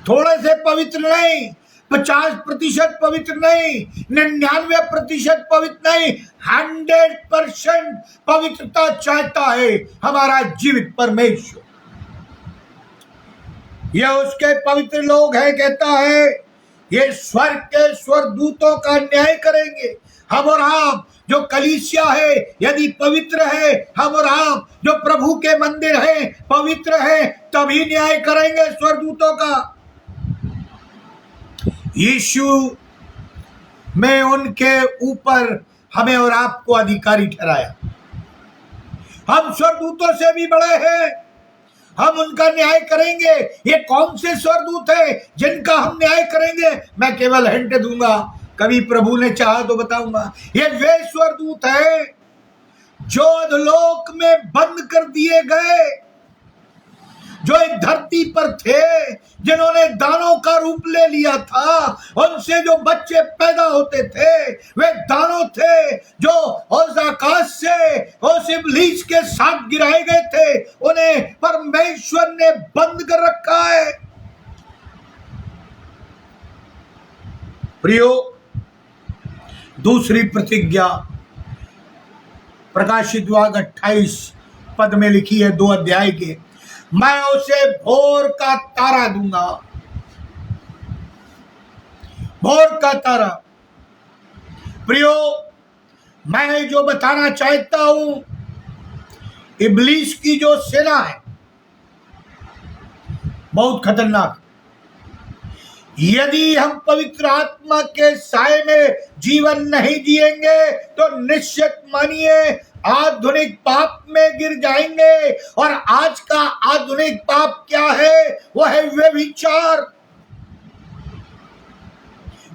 थोड़े से पवित्र नहीं, 50% पवित्र नहीं, 99% पवित्र नहीं, 100% पवित्रता चाहता है हमारा जीवित परमेश्वर। यह उसके पवित्र लोग हैं। कहता है ये स्वर्ग के स्वर्गदूतों का न्याय करेंगे। हम और आप जो कलीसिया है यदि पवित्र है, हम और आप जो प्रभु के मंदिर हैं पवित्र है, तभी न्याय करेंगे स्वर्गदूतों का। यीशु में उनके ऊपर हमें और आपको अधिकारी ठहराया। हम स्वर्गदूतों से भी बड़े हैं, हम उनका न्याय करेंगे। ये कौन से स्वर्गदूत है जिनका हम न्याय करेंगे? मैं केवल हिंट दूंगा, कभी प्रभु ने चाहा तो बताऊंगा। ये वे स्वर्गदूत हैं जो अधोलोक में बंद कर दिए गए, जो इस धरती पर थे, जिन्होंने दानों का रूप ले लिया था। उनसे जो बच्चे पैदा होते थे वे दानों थे जो उस आकाश से उस इब्लीस के साथ गिराए गए थे। उन्हें परमेश्वर ने बंद कर रखा है। प्रियो, दूसरी प्रतिज्ञा प्रकाशित वाक्य 28 पद में लिखी है, 2 अध्याय के, मैं उसे भोर का तारा दूंगा। भोर का तारा। प्रियो, मैं जो बताना चाहता हूं, इब्लीस की जो सेना है बहुत खतरनाक। यदि हम पवित्र आत्मा के साए में जीवन नहीं जिएंगे तो निश्चित मानिए आधुनिक पाप में गिर जाएंगे। और आज का आधुनिक पाप क्या है? वो है व्यभिचार।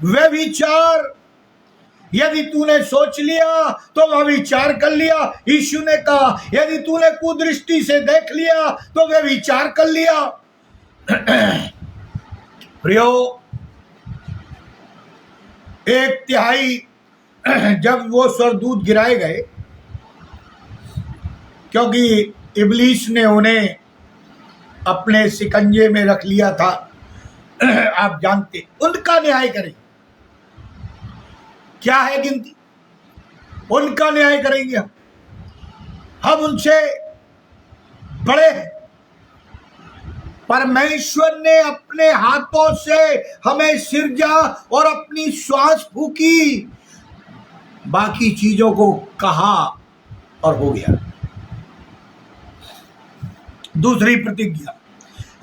व्यभिचार यदि तूने सोच लिया तो वह विचार कर लिया। यीशु ने कहा यदि तूने कुदृष्टि से देख लिया तो वह विचार कर लिया। प्रियो, 1/3 जब वो स्वर्गदूत गिराए गए, क्योंकि इब्लीस ने उन्हें अपने शिकंजे में रख लिया था, आप जानते, उनका न्याय करें। क्या है गिनती? उनका न्याय करेंगे हम उनसे बड़े हैं। परमेश्वर ने अपने हाथों से हमें सिरजा और अपनी श्वास फूकी, बाकी चीजों को कहा और हो गया। दूसरी प्रतिज्ञा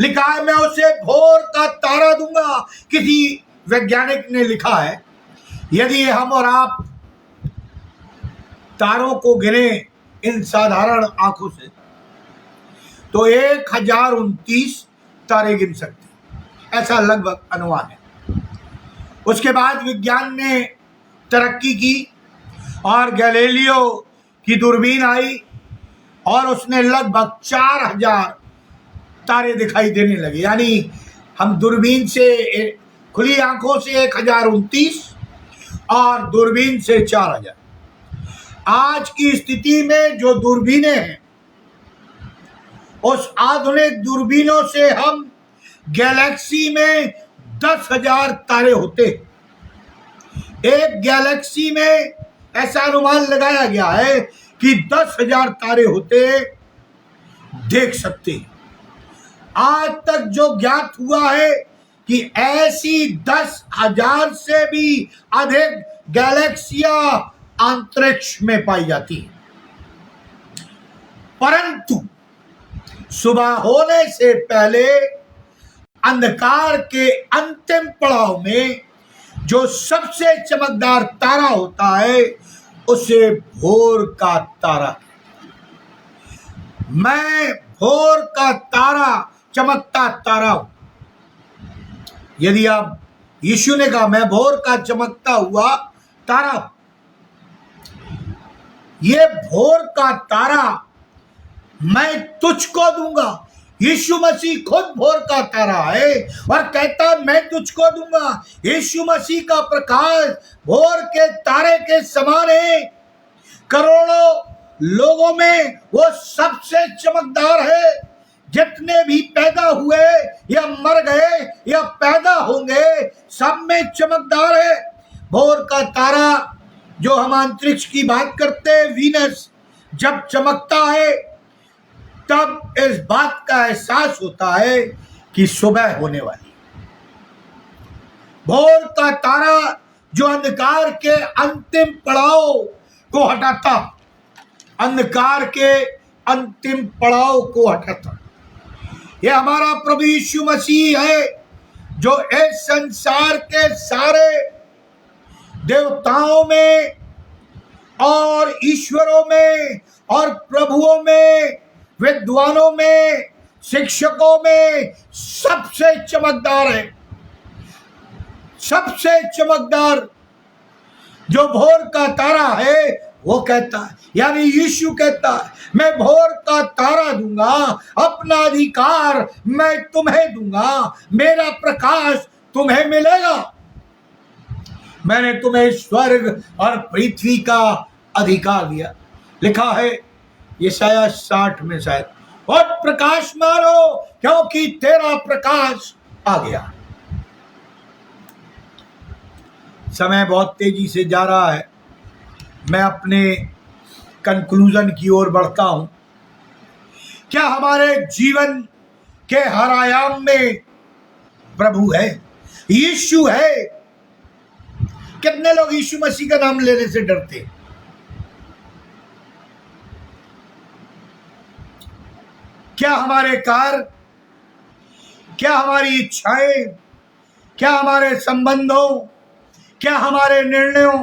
लिखा है, मैं उसे भोर का तारा दूंगा। किसी वैज्ञानिक ने लिखा है यदि हम और आप तारों को गिने इन साधारण आंखों से तो 1029 तारे गिन सकते, ऐसा लगभग अनुमान है। उसके बाद विज्ञान ने तरक्की की और गैलीलियो की दूरबीन आई और उसने लगभग 4000 तारे दिखाई देने लगे। यानी हम दूरबीन से, खुली आंखों से 1029 और दूरबीन से 4000। आज की स्थिति में जो दूरबीनें हैं, उस आधुनिक दूरबीनों से हम गैलेक्सी में 10,000 तारे होते। एक गैलेक्सी में ऐसा अनुमान लगाया गया है कि 10,000 तारे होते, देख सकते। आज तक जो ज्ञात हुआ है कि ऐसी 10,000 से भी अधिक गैलेक्सियां अंतरिक्ष में पाई जाती हैं। परंतु सुबह होने से पहले अंधकार के अंतिम पड़ाव में जो सबसे चमकदार तारा होता है उसे भोर का तारा। मैं भोर का तारा, चमकता तारा हूं। यदि आप, यीशु ने कहा मैं भोर का चमकता हुआ तारा, ये भोर का तारा मैं तुझको दूंगा। यीशु मसीह खुद भोर का तारा है और कहता है मैं तुझको दूंगा। यीशु मसीह का प्रकाश भोर के तारे के समान है। करोड़ों लोगों में वो सबसे चमकदार है। जितने भी पैदा हुए या मर गए या पैदा होंगे, सब में चमकदार है। भोर का तारा जो हम अंतरिक्ष की बात करते हैं, वीनस, जब चमकता है तब इस बात का एहसास होता है कि सुबह होने वाली। भोर का तारा जो अंधकार के अंतिम पड़ाव को हटाता, अंधकार के अंतिम पड़ाव को हटाता, यह हमारा प्रभु यीशु मसीह है जो इस संसार के सारे देवताओं में और ईश्वरों में और प्रभुओं में, विद्वानों में, शिक्षकों में सबसे चमकदार है। सबसे चमकदार जो भोर का तारा है, वो कहता है, यानी यीशु कहता है मैं भोर का तारा दूंगा, अपना अधिकार मैं तुम्हें दूंगा, मेरा प्रकाश तुम्हें मिलेगा। मैंने तुम्हें स्वर्ग और पृथ्वी का अधिकार दिया। लिखा है यशायाह 60 में शायद, और प्रकाश मानो क्योंकि तेरा प्रकाश आ गया। समय बहुत तेजी से जा रहा है, मैं अपने कंक्लूजन की ओर बढ़ता हूं। क्या हमारे जीवन के हर आयाम में प्रभु है, यीशु है? कितने लोग यीशु मसीह का नाम लेने से डरते? क्या हमारे कार्य, क्या हमारी इच्छाएं, क्या हमारे संबंधों, क्या हमारे निर्णयों,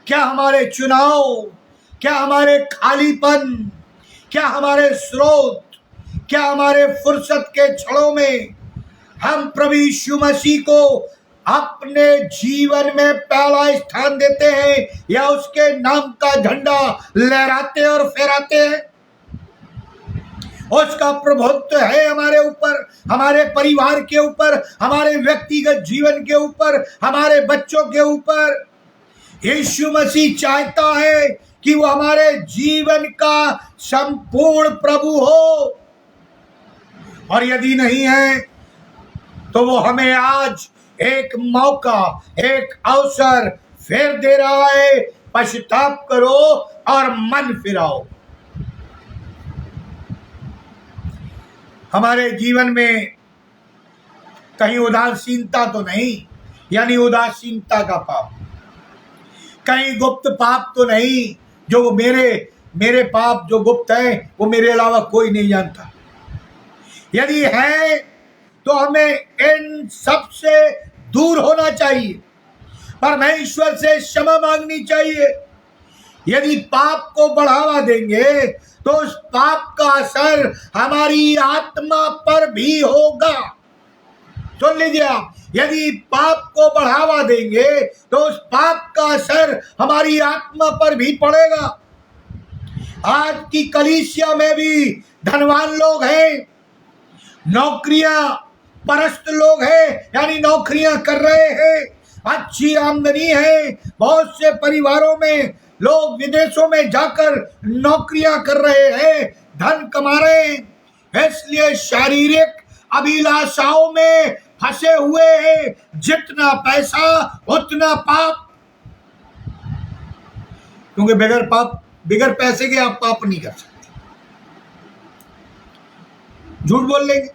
क्या हमारे चुनाव, क्या हमारे खालीपन, क्या हमारे स्रोत, क्या हमारे फुर्सत के क्षणों में हम प्रभु यीशु मसीह को अपने जीवन में पहला स्थान देते हैं या उसके नाम का झंडा लहराते और फहराते हैं। उसका प्रभुत्व है हमारे ऊपर, हमारे परिवार के ऊपर, हमारे व्यक्तिगत जीवन के ऊपर, हमारे बच्चों के ऊपर। यीशु मसीह चाहता है कि वो हमारे जीवन का संपूर्ण प्रभु हो, और यदि नहीं है तो वो हमें आज एक मौका, एक अवसर फिर दे रहा है। पश्चाताप करो और मन फिराओ। हमारे जीवन में कहीं उदासीनता तो नहीं, यानी उदासीनता का पाप, कहीं गुप्त पाप तो नहीं, जो मेरे पाप जो गुप्त है वो मेरे अलावा कोई नहीं जानता। यदि है तो हमें इन सब से दूर होना चाहिए, परमेश्वर से क्षमा मांगनी चाहिए। यदि पाप को बढ़ावा देंगे तो उस पाप का असर हमारी आत्मा पर भी होगा। सुन लीजिए आप, यदि पाप को बढ़ावा देंगे तो उस पाप का असर हमारी आत्मा पर भी पड़ेगा। आज की कलीसिया में भी धनवान लोग हैं, नौकरियां परस्त लोग हैं, यानी नौकरियां कर रहे हैं, अच्छी आमदनी है। बहुत से परिवारों में लोग विदेशों में जाकर नौकरियां कर रहे हैं, धन कमा रहे हैं। इसलिए शारीरिक अभिलाषाओं में फंसे हुए हैं। जितना पैसा उतना पाप, क्योंकि बगैर पैसे के आप पाप नहीं कर सकते। झूठ बोल लेंगे,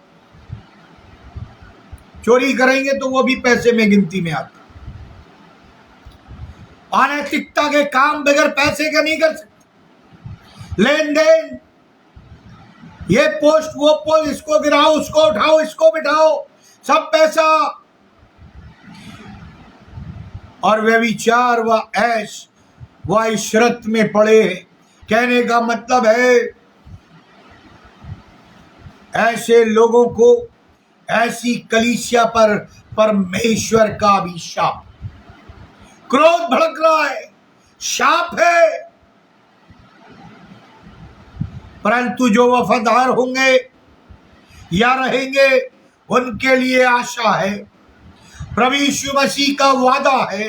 चोरी करेंगे तो वो भी पैसे में गिनती में आता। अनैतिकता के काम बगैर पैसे का नहीं कर सकते। लेन देन, ये पोस्ट वो पोस्ट, इसको गिराओ, उसको उठाओ, इसको बिठाओ, सब पैसा। और व्यभिचार व ऐश व इशरत में पड़े। कहने का मतलब है ऐसे लोगों को, ऐसी कलीसिया पर परमेश्वर का अभिशाप, क्रोध भड़क रहा है, शाप है। परंतु जो वफादार होंगे या रहेंगे उनके लिए आशा है। प्रभु यीशु मसीह का वादा है।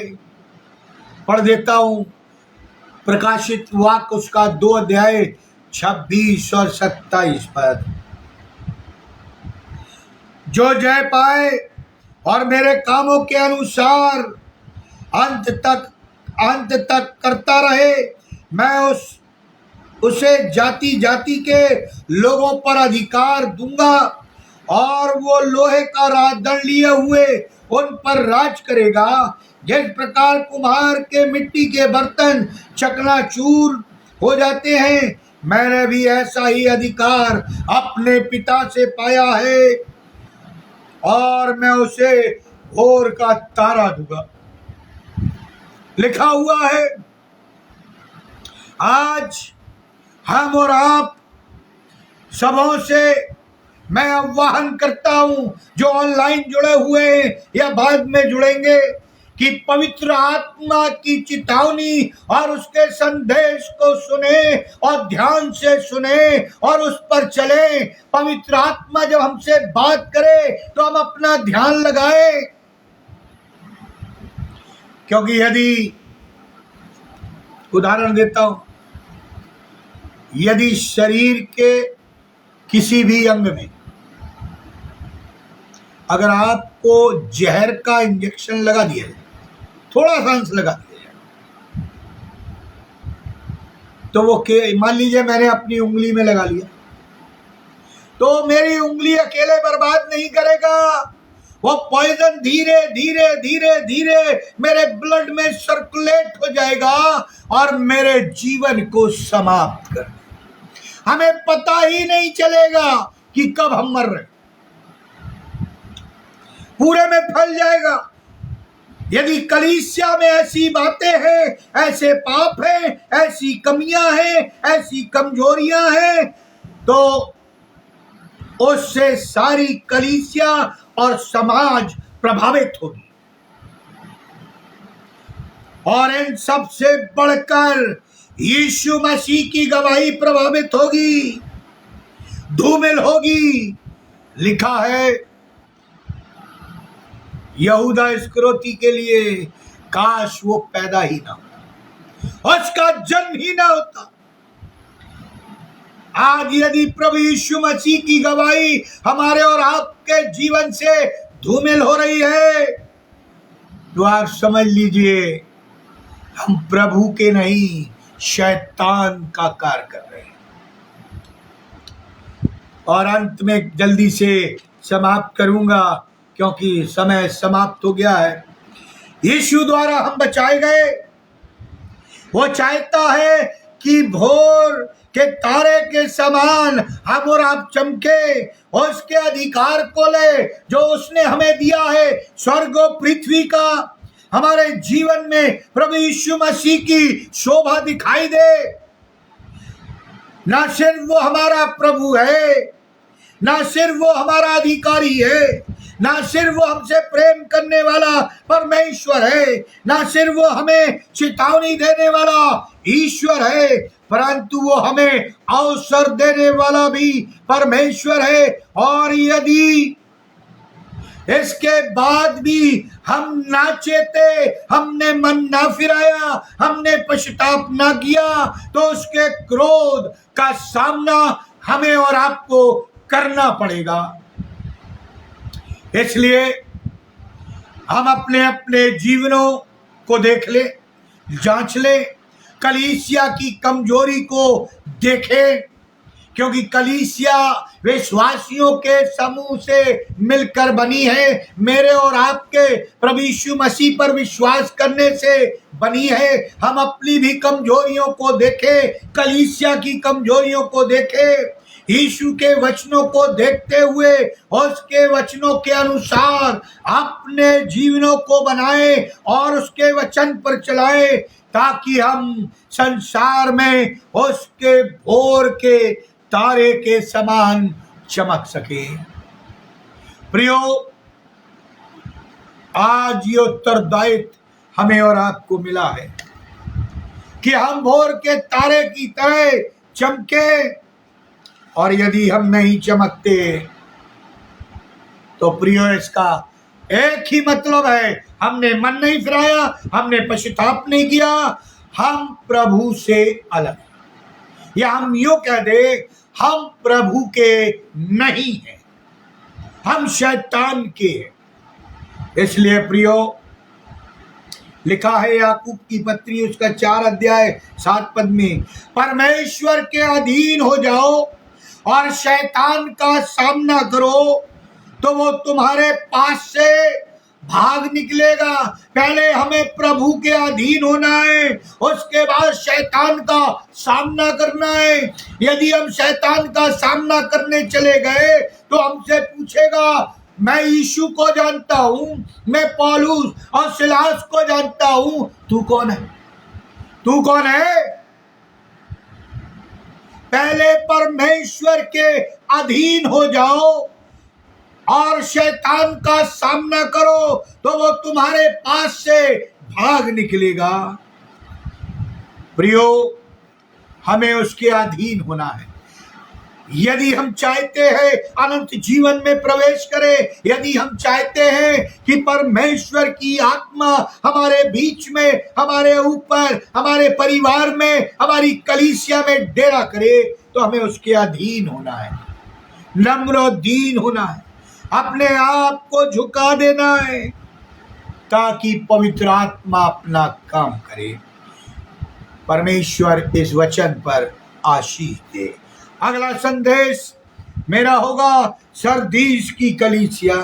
पढ़ देता हूं प्रकाशित वाक्य उसका 2 अध्याय 26 और 27 पद। जो जय पाए और मेरे कामों के अनुसार अंत तक करता रहे, मैं उसे जाति जाति के लोगों पर अधिकार दूंगा, और वो लोहे का राजदंड लिए हुए उन पर राज करेगा। जिस प्रकार कुम्हार के मिट्टी के बर्तन चकनाचूर हो जाते हैं, मैंने भी ऐसा ही अधिकार अपने पिता से पाया है, और मैं उसे भोर का तारा दूंगा। लिखा हुआ है। आज हम और आप सबों से मैं आह्वान करता हूं, जो ऑनलाइन जुड़े हुए हैं या बाद में जुड़ेंगे, कि पवित्र आत्मा की चेतावनी और उसके संदेश को सुने और ध्यान से सुने और उस पर चले। पवित्र आत्मा जब हमसे बात करे तो हम अपना ध्यान लगाएं, क्योंकि यदि, उदाहरण देता हूं, यदि शरीर के किसी भी अंग में अगर आपको जहर का इंजेक्शन लगा दिया जाए, थोड़ा सा अंश लगा दिया जाए, तो वो मान लीजिए मैंने अपनी उंगली में लगा लिया, तो मेरी उंगली अकेले बर्बाद नहीं करेगा। वो पॉइजन धीरे धीरे धीरे धीरे मेरे ब्लड में सर्कुलेट हो जाएगा और मेरे जीवन को समाप्त कर, हमें पता ही नहीं चलेगा कि कब हम मर रहे, पूरे में फैल जाएगा। यदि कलीसिया में ऐसी बातें हैं, ऐसे पाप हैं, ऐसी कमियां हैं, ऐसी कमजोरियां हैं, तो उससे सारी कलीसिया और समाज प्रभावित होगी। और इन सब से बढ़कर यीशु मसीह की गवाही प्रभावित होगी, धूमिल होगी। लिखा है यहूदा इस्करियोती के लिए, काश वो पैदा ही ना हो, उसका जन्म ही ना होता। आज यदि प्रभु यीशु मसीह की गवाही हमारे और आपके जीवन से धूमिल हो रही है, तो आप समझ लीजिए हम प्रभु के नहीं, शैतान का कार्य कर रहे हैं। और अंत में जल्दी से समाप्त करूंगा, क्योंकि समय समाप्त हो गया है। यीशु द्वारा हम बचाए गए। वो चाहता है कि भोर के तारे के समान हम और आप चमके, और उसके अधिकार को ले जो उसने हमें दिया है, स्वर्ग और पृथ्वी का। हमारे जीवन में प्रभु यीशु मसीह की शोभा दिखाई दे। ना सिर्फ वो हमारा प्रभु है, ना सिर्फ वो हमारा अधिकारी है, ना सिर्फ वो हमसे प्रेम करने वाला परमेश्वर है, ना सिर्फ वो हमें चेतावनी देने वाला ईश्वर है, परंतु वो हमें अवसर देने वाला भी परमेश्वर है। और यदि इसके बाद भी हम ना चेते, हमने मन ना फिराया, हमने पश्चाताप ना किया, तो उसके क्रोध का सामना हमें और आपको करना पड़ेगा। इसलिए हम अपने अपने जीवनों को देख ले, जांच ले, कलीसिया की कमजोरी को देखें, क्योंकि कलीसिया विश्वासियों के समूह से मिलकर बनी है, मेरे और आपके प्रभु यीशु मसीह पर विश्वास करने से बनी है। हम अपनी भी कमजोरियों को देखें, कलीसिया की कमजोरियों को देखें, यीशु के वचनों को देखते हुए और उसके वचनों के अनुसार अपने जीवनों को बनाए और उसके वचन पर चलाए, ताकि हम संसार में उसके भोर के तारे के समान चमक सके। प्रियो, आज ये उत्तरदायित्व हमें और आपको मिला है कि हम भोर के तारे की तरह चमके। और यदि हम नहीं चमकते तो प्रियो, इसका एक ही मतलब है, हमने मन नहीं फिराया, हमने पश्चाताप नहीं किया, हम प्रभु से अलग, या हम यूं कह दे, हम प्रभु के नहीं हैं, हम शैतान के हैं। इसलिए प्रियो, लिखा है याकूब की पत्री उसका 4 अध्याय 7 पद में, परमेश्वर के अधीन हो जाओ और शैतान का सामना करो, तो वो तुम्हारे पास से भाग निकलेगा। पहले हमें प्रभु के अधीन होना है, उसके बाद शैतान का सामना करना है। यदि हम शैतान का सामना करने चले गए तो हमसे पूछेगा, मैं यीशु को जानता हूं, मैं पौलुस और सिलास को जानता हूं, तू कौन है? तू कौन है? पहले परमेश्वर के अधीन हो जाओ और शैतान का सामना करो, तो वो तुम्हारे पास से भाग निकलेगा। प्रियो, हमें उसके अधीन होना है। यदि हम चाहते हैं अनंत जीवन में प्रवेश करें, यदि हम चाहते हैं कि परमेश्वर की आत्मा हमारे बीच में, हमारे ऊपर, हमारे परिवार में, हमारी कलीसिया में डेरा करे, तो हमें उसके अधीन होना है, नम्र और दीन होना है, अपने आप को झुका देना है, ताकि पवित्र आत्मा अपना काम करे। परमेश्वर इस वचन पर आशीष दे। अगला संदेश मेरा होगा सरदीस की कलीसिया।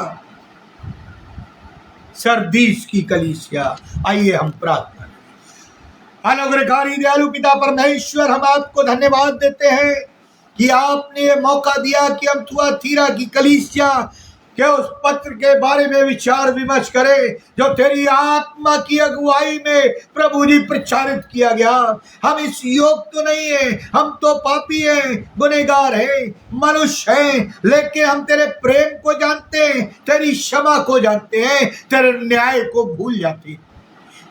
सरदीस की कलीसिया। आइए हम प्रार्थना करें। अनुग्रहकारी दयालु पिता परमेश्वर, हम आपको धन्यवाद देते हैं कि आपने ये मौका दिया कि हम थुआतीरा की कलीसिया के उस पत्र के बारे में विचार विमर्श करें, जो तेरी आत्मा की अगुवाई में प्रभु जी प्रचारित किया गया। हम इस योग तो नहीं है, हम तो पापी हैं, गुनहगार हैं, मनुष्य हैं, लेकिन हम तेरे प्रेम को जानते हैं, तेरी क्षमा को जानते हैं, तेरे न्याय को भूल जाते हैं।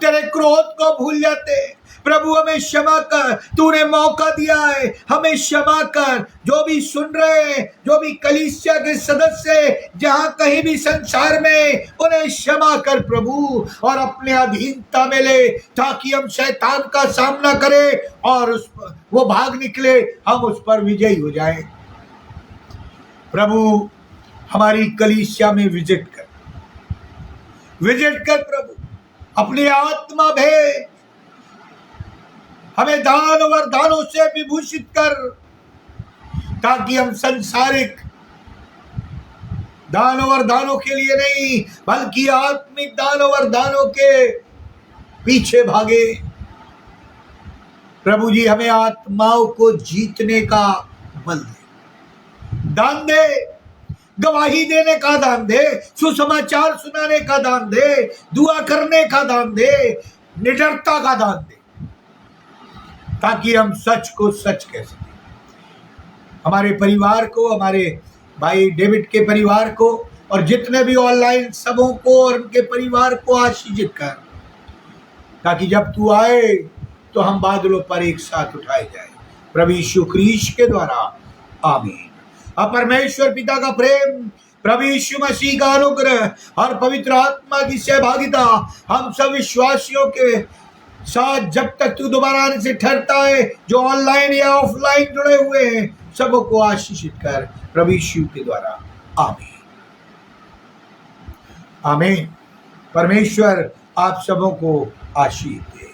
तेरे क्रोध को भूल जाते हैं। प्रभु हमें क्षमा कर, तूने मौका दिया है, हमें क्षमा कर। जो भी सुन रहे हैं, जो भी कलीसिया के सदस्य जहां कहीं भी संसार में, उन्हें क्षमा कर प्रभु, और अपने अधीनता में ले, ताकि हम शैतान का सामना करें और वो भाग निकले, हम उस पर विजयी हो जाएं। प्रभु हमारी कलीसिया में विजिट कर प्रभु, अपनी आत्मा भेज, हमें दान और वरदानों से विभूषित कर, ताकि हम संसारिक दान और वरदानों के लिए नहीं, बल्कि आत्मिक दान और वरदानों के पीछे भागे। प्रभु जी हमें आत्माओं को जीतने का बल दे, दान दे, गवाही देने का दान दे, सुसमाचार सुनाने का दान दे, दुआ करने का दान दे, निडरता का दान दे, ताकि हम सच को सच कह सकें। हमारे परिवार को, हमारे भाई डेविड के परिवार को, और जितने भी ऑनलाइन सबों को और उनके परिवार को आशीषित कर, ताकि जब तू आए तो हम बादलों पर एक साथ उठाए जाए। प्रभु यीशु ख्रीस्त के द्वारा, आमीन। अब परमेश्वर पिता का प्रेम, प्रभु यीशु मसीह का अनुग्रह और पवित्र आत्मा की सहभागिता हम सब विश्वासियों के साथ, जब तक तू दोबारा आने से ठहरता है, जो ऑनलाइन या ऑफलाइन जुड़े हुए हैं, सबों को आशीषित कर, प्रभु यीशु के द्वारा, आमीन आमीन। परमेश्वर आप सबों को आशीष दे।